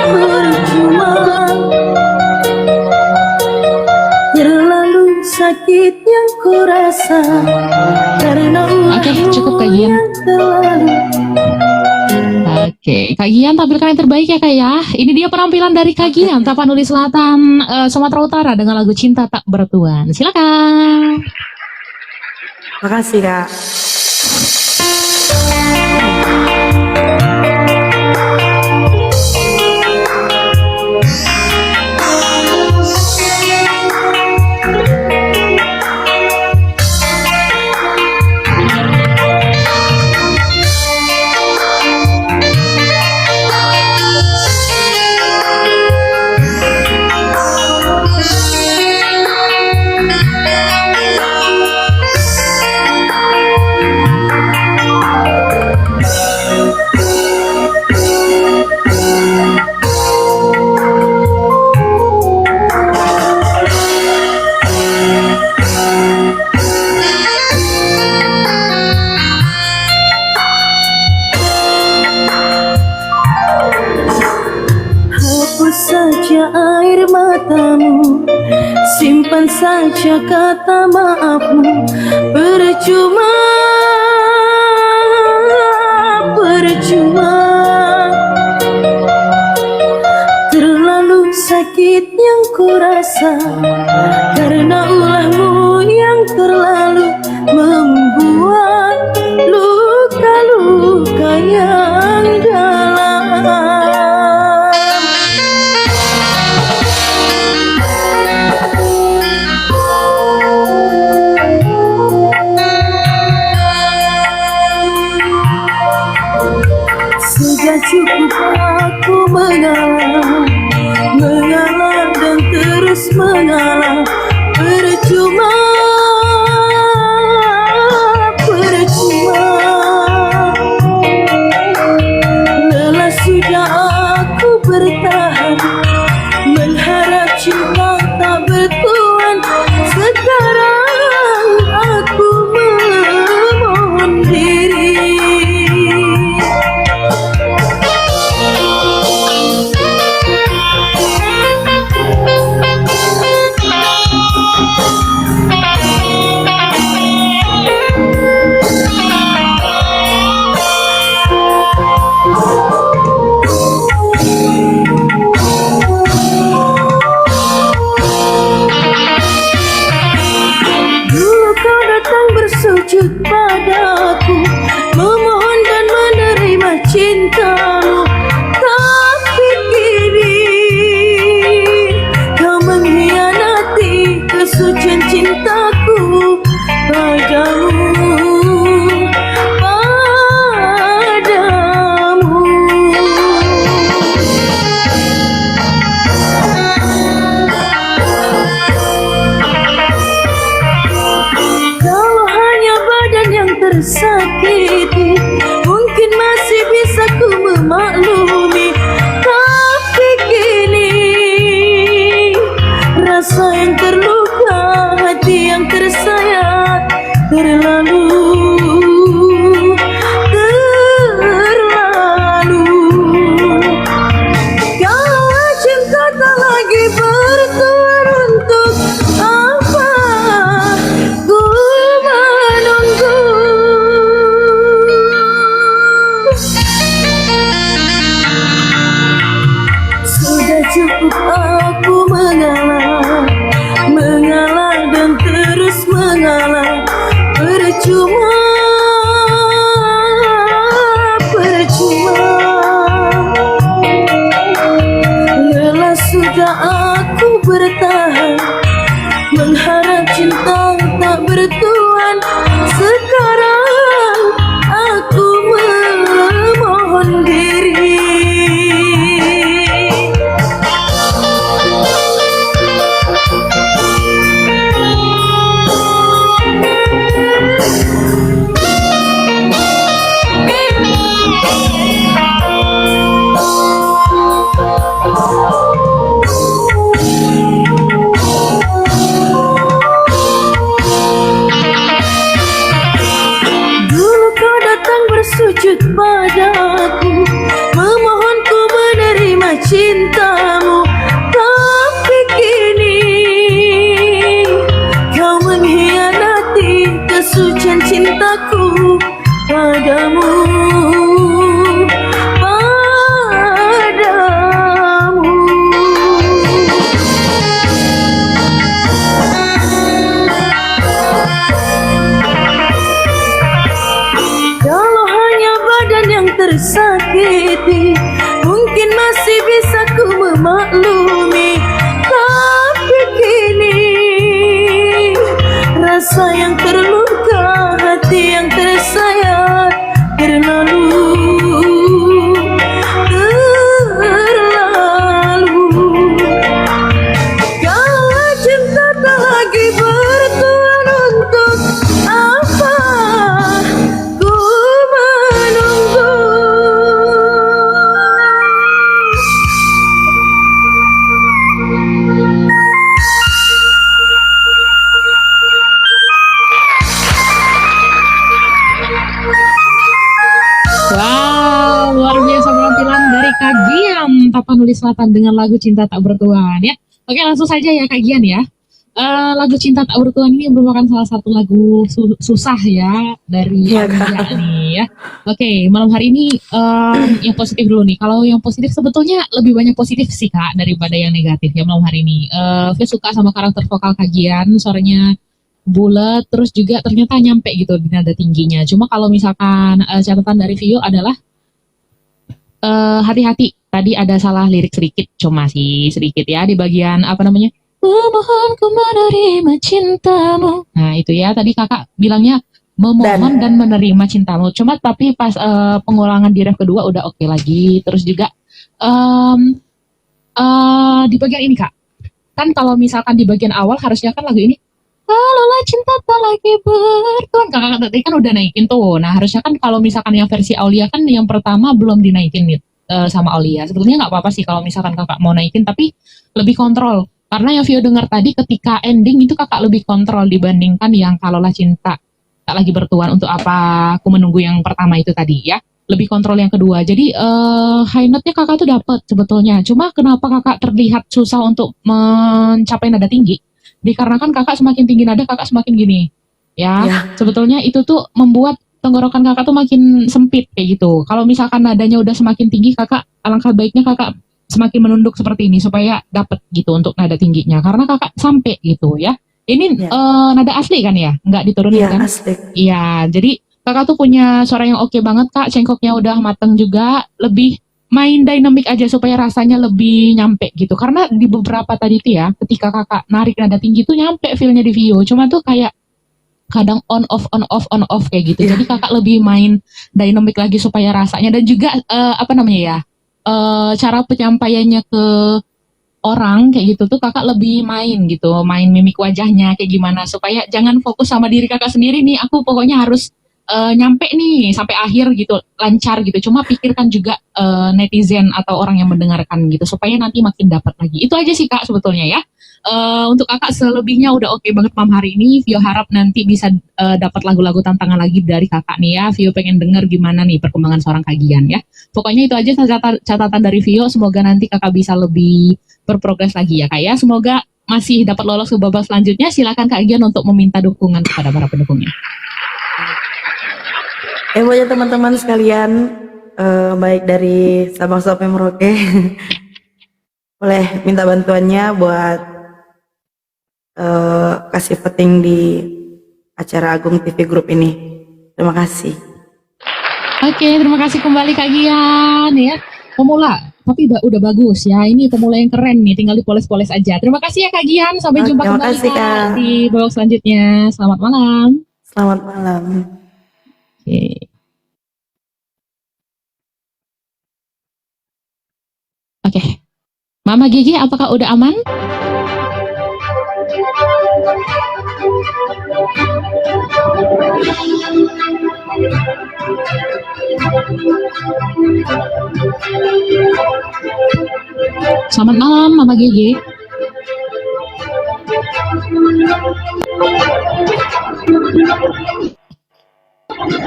percuma, terlalu sakit yang kurasa karena Oke, cukup Kak Gian. yang terlalu. Oke, Kak Gian tampilkan yang terbaik ya Kak ya. Ini dia penampilan dari Kak Gian, Tapanuli Selatan, Sumatera Utara dengan lagu Cinta Tak Bertuan. Silakan. Makasih Kak. Saja air matamu, simpan saja kata maafmu. Percuma, percuma, terlalu sakit yang kurasa karena ulahmu yang terlalu membuat luka-luka yang dalam. Sudah cukup aku mengalah, mengalah dan terus mengalah. Percuma, percuma, lelah sudah aku bertahan, mengharap cinta tak bertuan. Sekarang aku memohon diri. Dulu kau datang bersujud padaku, memohon dan menerima cintamu. Tapi kini kau mengkhianati kesucian cintaku padamu, padamu. Kalau hanya badan yang tersakiti, mungkin masih bisa ku memaklumi. Tapi kini rasa yang terluka, hati yang rasa yang terluka, hati yang tersayat terlalu kalau cinta tak lagi bertuan, untuk apa ku menunggu. Wow, luar biasa penampilan dari Kak Gian Tapanuli Selatan dengan lagu Cinta Tak Bertuan ya. Oke, langsung saja ya Kak Gian ya. Lagu Cinta Tak Bertuan ini merupakan salah satu lagu susah ya dari Iya, Anda nih ya. Oke, malam hari ini yang positif dulu nih. Kalau yang positif sebetulnya lebih banyak positif sih Kak daripada yang negatif ya malam hari ini. Saya suka sama karakter vokal Kak Gian, suaranya bulat, terus juga ternyata nyampe gitu di nada tingginya. Cuma kalau misalkan catatan dari Vio adalah hati-hati, tadi ada salah lirik sedikit, cuma sih sedikit ya di bagian apa namanya? Memohon ku menerima cintamu. Nah itu ya tadi kakak bilangnya memohon dan menerima cintamu. Cuma tapi pas pengulangan di ref kedua udah oke lagi. Terus juga di bagian ini kak, kan kalau misalkan di bagian awal harusnya kan lagu ini kalaulah cinta tak lagi bertuan, kakak tadi kan udah naikin tuh. Nah harusnya kan kalau misalkan yang versi Aulia kan yang pertama belum dinaikin nih sama Aulia. Sebetulnya nggak apa-apa sih kalau misalkan kakak mau naikin, tapi lebih kontrol. Karena yang Vio dengar tadi ketika ending itu kakak lebih kontrol dibandingkan yang kalaulah cinta tak lagi bertuan, untuk apa aku menunggu yang pertama itu tadi ya. Lebih kontrol yang kedua. Jadi high note-nya kakak tuh dapet sebetulnya. Cuma kenapa kakak terlihat susah untuk mencapai nada tinggi? Dikarenakan kakak semakin tinggi nada, kakak semakin gini. Ya. Sebetulnya itu tuh membuat tenggorokan kakak tuh makin sempit kayak gitu. Kalau misalkan nadanya udah semakin tinggi, kakak alangkah baiknya kakak semakin menunduk seperti ini supaya dapat gitu untuk nada tingginya. Karena kakak sampai gitu ya. Ini nada asli kan ya? Nggak diturunin kan? Asli. Iya, jadi kakak tuh punya suara yang oke banget kak. Cengkoknya udah mateng juga. Lebih main dynamic aja supaya rasanya lebih nyampe gitu. Karena di beberapa tadi tuh ya, ketika kakak narik nada tinggi tuh nyampe feel-nya di Vio. Cuma tuh kayak kadang on off kayak gitu. Jadi kakak lebih main dynamic lagi supaya rasanya, dan juga apa namanya ya, cara penyampaiannya ke orang kayak gitu tuh kakak lebih main gitu, main mimik wajahnya kayak gimana supaya jangan fokus sama diri kakak sendiri nih, aku pokoknya harus nyampe nih sampai akhir gitu, lancar gitu. Cuma pikirkan juga netizen atau orang yang mendengarkan gitu supaya nanti makin dapat lagi. Itu aja sih kak sebetulnya ya. Untuk kakak selebihnya udah oke banget malam hari ini. Vio harap nanti bisa dapat lagu-lagu tantangan lagi dari kakak nih ya. Vio pengen denger gimana nih perkembangan seorang Kak Gian ya. Pokoknya itu aja catatan dari Vio. Semoga nanti kakak bisa lebih berprogres lagi ya kak ya. Semoga masih dapat lolos ke babak selanjutnya. Silakan Kak Gian untuk meminta dukungan kepada para pendukungnya. Buat teman-teman sekalian, baik dari Sabang sampai Merauke, boleh minta bantuannya buat kasih voting di acara Agung TV Group ini. Terima kasih. Oke, terima kasih kembali Kak Gian ya. Pemula, tapi udah bagus ya. Ini pemula yang keren nih, tinggal dipoles-poles aja. Terima kasih ya Kak Gian. Sampai jumpa Terima kembali kasih, Kak. di babak selanjutnya. Selamat malam. Selamat malam. Oke. Mama Gigi, apakah udah aman? Selamat malam Mama Gigi.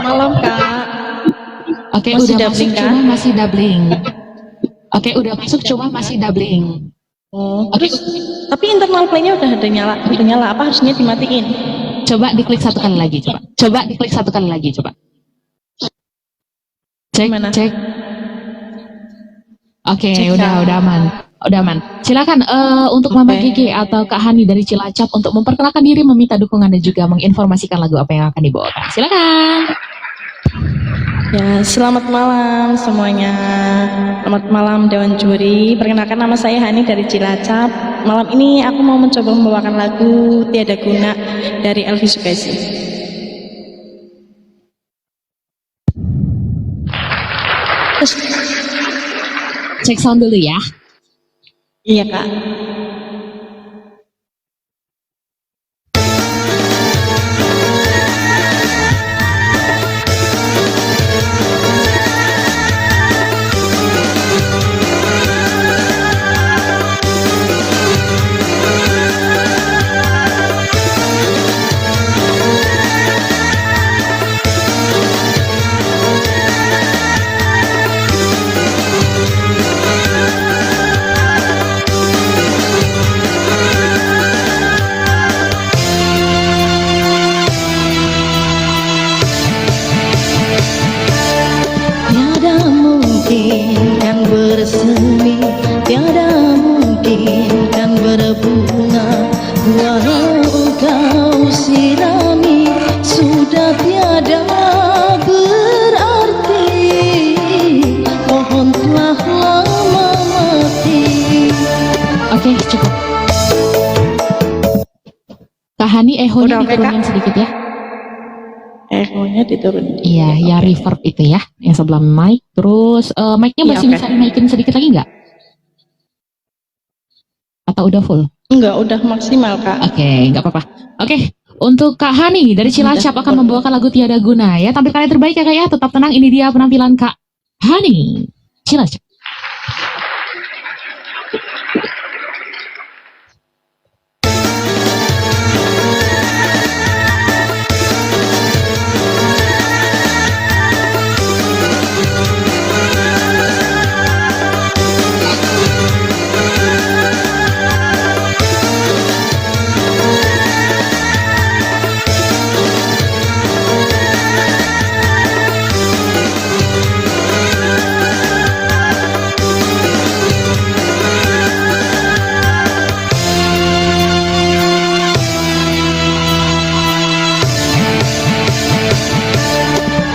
Malam Kak. Oke, Masih udah doubling, masuk kan? cuma masih doubling. Oke, udah masuk cuma masih doubling. Oh, terus tapi internal play-nya udah nyala. Apa harusnya dimatiin? Coba diklik satu kali lagi, coba. Coba diklik satu kali lagi, coba. Cek, Gimana? cek. Oke, Cek, udah Kak. aman. Udah aman. Silakan untuk Mama Gigi atau Kak Hani dari Cilacap untuk memperkenalkan diri, meminta dukungan dan juga menginformasikan lagu apa yang akan dibawakan. Silakan. Ya, selamat malam semuanya. Selamat malam Dewan Juri. Perkenalkan nama saya Hani dari Cilacap. Malam ini aku mau mencoba membawakan lagu Tiada Guna dari Elvi Sukaisi. Cek sound dulu ya. Iya, Kak. Tiada mungkin kan bersemi, tiada mungkin kan berbunga. Walau engkau sirami, sudah tiada berarti. Pohon telah lama mati. Oke, cukup. Kak Hani, ehonya Udah oke, diturunin sedikit ya. Echonya diturunin. Iya, ya reverb itu ya, yang sebelah mic. Terus mic-nya Iya, masih oke. bisa dinaikin sedikit lagi nggak? Atau udah full? Enggak, udah maksimal, Kak. Oke, nggak apa-apa. Oke, untuk Kak Hani dari Cilacap akan membawakan lagu Tiada Guna ya. Tampilkan yang terbaik ya Kak ya. Tetap tenang, ini dia penampilan Kak Hani Cilacap.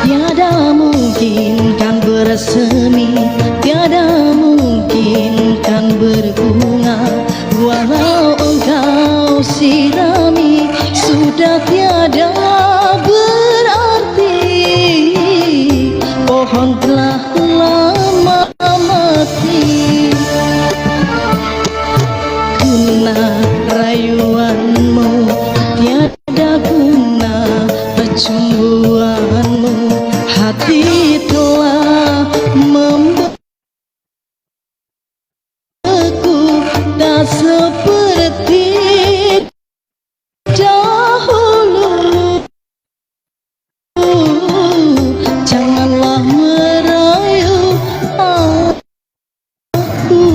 Tiada mungkin kan bersemi, tiada mungkin kan berbunga. Walau engkau sirami, sudah tiada berarti. Pohon telah lama mati. Guna rayuanmu, tiada guna percumbuanmu. Hati telah membeku, tak seperti dahulu. Janganlah merayu aku.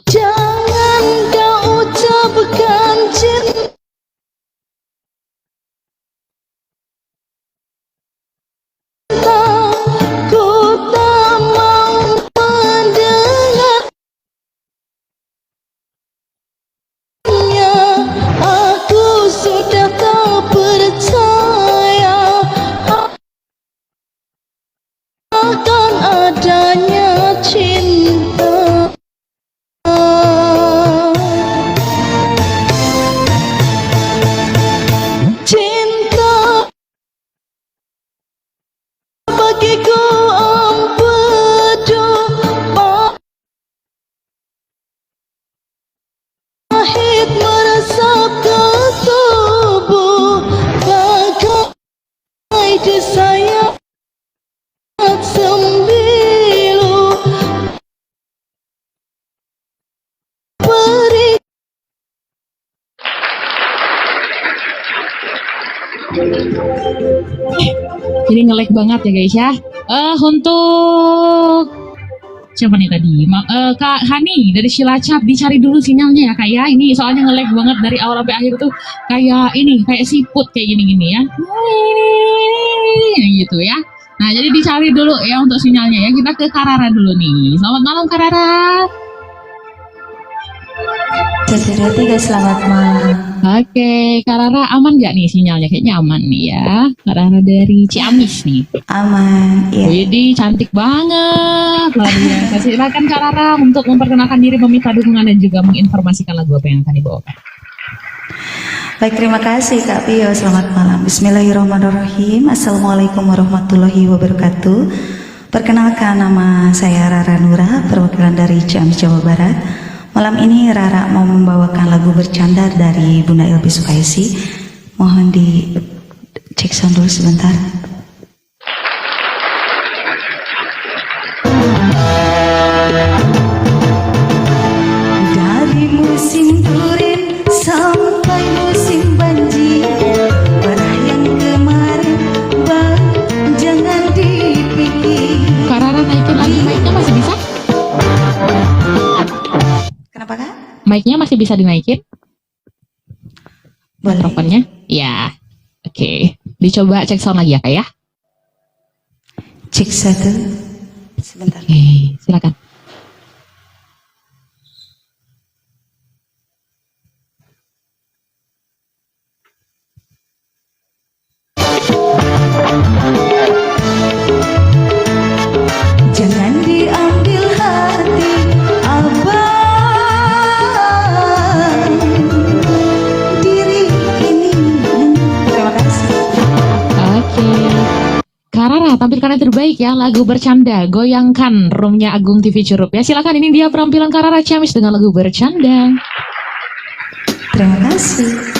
Jangan kau ucapkan cinta, ku tak mau mendengarnya. Aku sudah tak percaya akan adanya cinta. Cinta bagiku empedu, pahit meresap ke tubuh, bagai desayap sembilu. Jadi nge-lag banget ya guys ya. Untuk siapa nih tadi? Kak Hani dari Cilacap, dicari dulu sinyalnya ya Kak ya. Ini soalnya nge-lag banget dari awal sampai akhir tuh kayak ini, kayak siput kayak gini-gini ya. Gitu ya. Nah, jadi dicari dulu ya untuk sinyalnya ya. Kita ke Karara dulu nih. Selamat malam Karara. Tiga selamat malam. Oke, Karara aman nggak nih sinyalnya? Kayaknya aman nih ya. Karara dari Ciamis nih. Aman, iya. Widih, cantik banget. Luar biasa. Silakan Karara untuk memperkenalkan diri, meminta dukungan dan juga menginformasikan lagu apa yang akan dibawakan. Baik, terima kasih Kak Pio. Selamat malam. Bismillahirrahmanirrahim. Assalamualaikum warahmatullahi wabarakatuh. Perkenalkan, nama saya Rara Nura, perwakilan dari Ciamis, Jawa Barat. Malam ini Rara mau membawakan lagu Bercanda dari Bunda Elvi Sukaisi. Mohon dicek sound dulu sebentar. Dari musim durian sampai musim banjir, parah yang kemarin bang, jangan dipikir. Karara naikin lagi mic-nya, masih bisa? Kenapa Kak? Mic-nya masih bisa dinaikin? Boleh. Mikrofonnya? Ya. Oke. Dicoba cek sound lagi ya Kak ya. Cek satu. Sebentar. Oke, silakan. Jangan diambil hati abang, diri ini. Terima kasih. Oke. Karara, tampilkan yang terbaik ya, lagu Bercanda, goyangkan roomnya Agung TV Curup ya. Silakan, ini dia penampilan Karara Ciamis dengan lagu Bercanda. Terima kasih.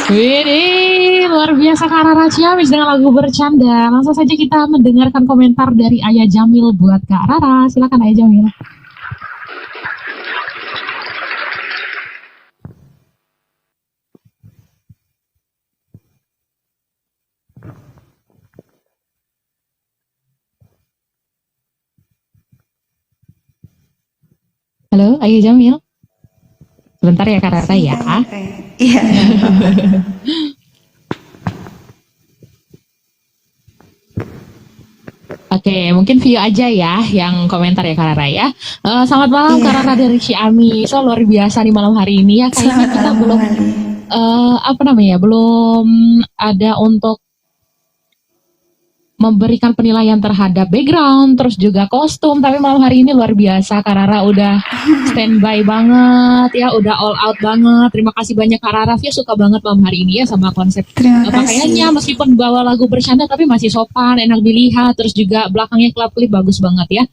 Widih, luar biasa Kak Rara Ciamis dengan lagu bercanda. Langsung saja kita mendengarkan komentar dari Ayah Jamil buat Kak Rara. Silakan Ayah Jamil. Halo, Ayah Jamil. Sebentar ya Kak Rara ya. Iya. Oke, mungkin view aja ya yang komentar ya Kak Rara ya. Selamat malam Kak Rara dari Ciamis. So luar biasa nih malam hari ini ya. Kayaknya kita belum belum ada untuk memberikan penilaian terhadap background, terus juga kostum, tapi malam hari ini luar biasa, Kak Rara udah standby banget ya, udah all out banget. Terima kasih banyak Kak Rara, Via suka banget malam hari ini ya sama konsep pakaiannya, meskipun bawa lagu bercanda tapi masih sopan, enak dilihat, terus juga belakangnya klip bagus banget ya.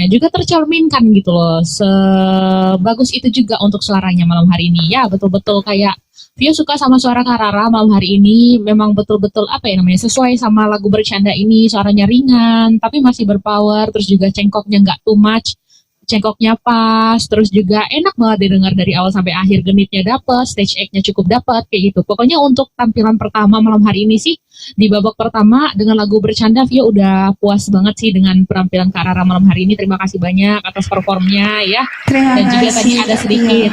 Juga tercerminkan gitu loh, sebagus itu juga untuk suaranya malam hari ini ya, betul-betul kayak Vio suka sama suara Kak Rara malam hari ini, memang betul-betul sesuai sama lagu bercanda ini, suaranya ringan tapi masih berpower, terus juga cengkoknya nggak too much, cengkoknya pas, terus juga enak banget didengar dari awal sampai akhir, genitnya dapet, stage act-nya cukup dapet, kayak gitu. Pokoknya untuk tampilan pertama malam hari ini sih, di babak pertama dengan lagu bercanda, Vio udah puas banget sih dengan penampilan Kak Rara malam hari ini. Terima kasih banyak atas performnya ya. Dan juga tadi ada sedikit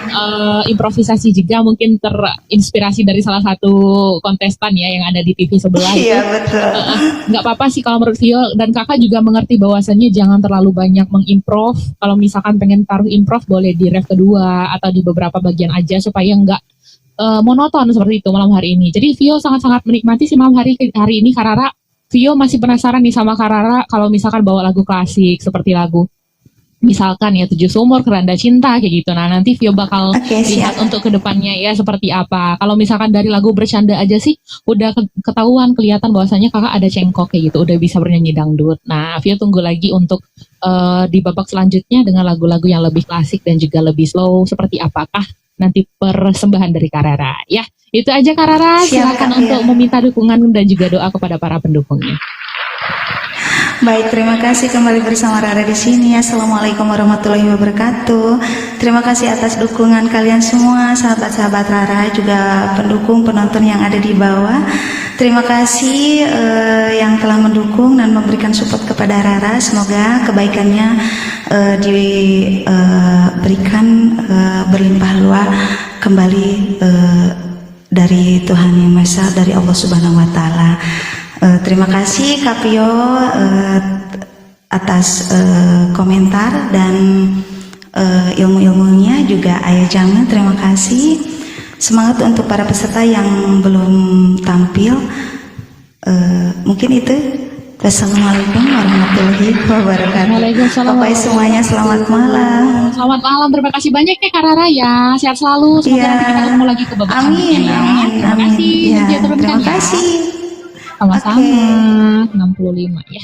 improvisasi juga, mungkin terinspirasi dari salah satu kontestan ya yang ada di TV sebelah. Iya betul. Nggak apa-apa sih kalau menurut Vio, dan kakak juga mengerti bahwasannya jangan terlalu banyak mengimprov. Kalau misalkan pengen taruh improv boleh di ref kedua atau di beberapa bagian aja supaya nggak monoton seperti itu malam hari ini. Jadi Vio sangat-sangat menikmati sih malam hari ini Kak Rara. Vio masih penasaran nih sama Kak Rara kalau misalkan bawa lagu klasik seperti lagu misalkan ya 7 Sumur, Keranda Cinta kayak gitu. Nah nanti Vio bakal lihat untuk kedepannya ya seperti apa. Kalau misalkan dari lagu bercanda aja sih udah ketahuan, kelihatan bahwasannya kakak ada cengkok kayak gitu, udah bisa bernyanyi dangdut. Nah Vio tunggu lagi untuk di babak selanjutnya dengan lagu-lagu yang lebih klasik dan juga lebih slow, seperti apakah nanti persembahan dari Kak Rara ya. Itu aja Kak Rara, silakan untuk meminta dukungan dan juga doa kepada para pendukungnya. Baik, terima kasih kembali bersama Rara di sini. Assalamualaikum warahmatullahi wabarakatuh. Terima kasih atas dukungan kalian semua, sahabat-sahabat Rara, juga pendukung penonton yang ada di bawah. Terima kasih yang telah mendukung dan memberikan support kepada Rara. Semoga kebaikannya diberikan berlimpah luas kembali dari Tuhan Yang Maha Esa, dari Allah Subhanahu Wa Taala. Terima kasih Kak Pio atas komentar dan ilmu-ilmunya, juga Ayah Jamil terima kasih. Semangat untuk para peserta yang belum tampil. Mungkin itu. Wassalamualaikum warahmatullahi wabarakatuh. Waalaikumsalam. Bapak semuanya selamat malam. Selamat malam, terima kasih banyak ya Kak Rara ya. Sehat selalu, semoga nanti kita ketemu lagi ke babak selanjutnya ya. Terima kasih. Ya, terima kasih. Sama-sama. 65 ya.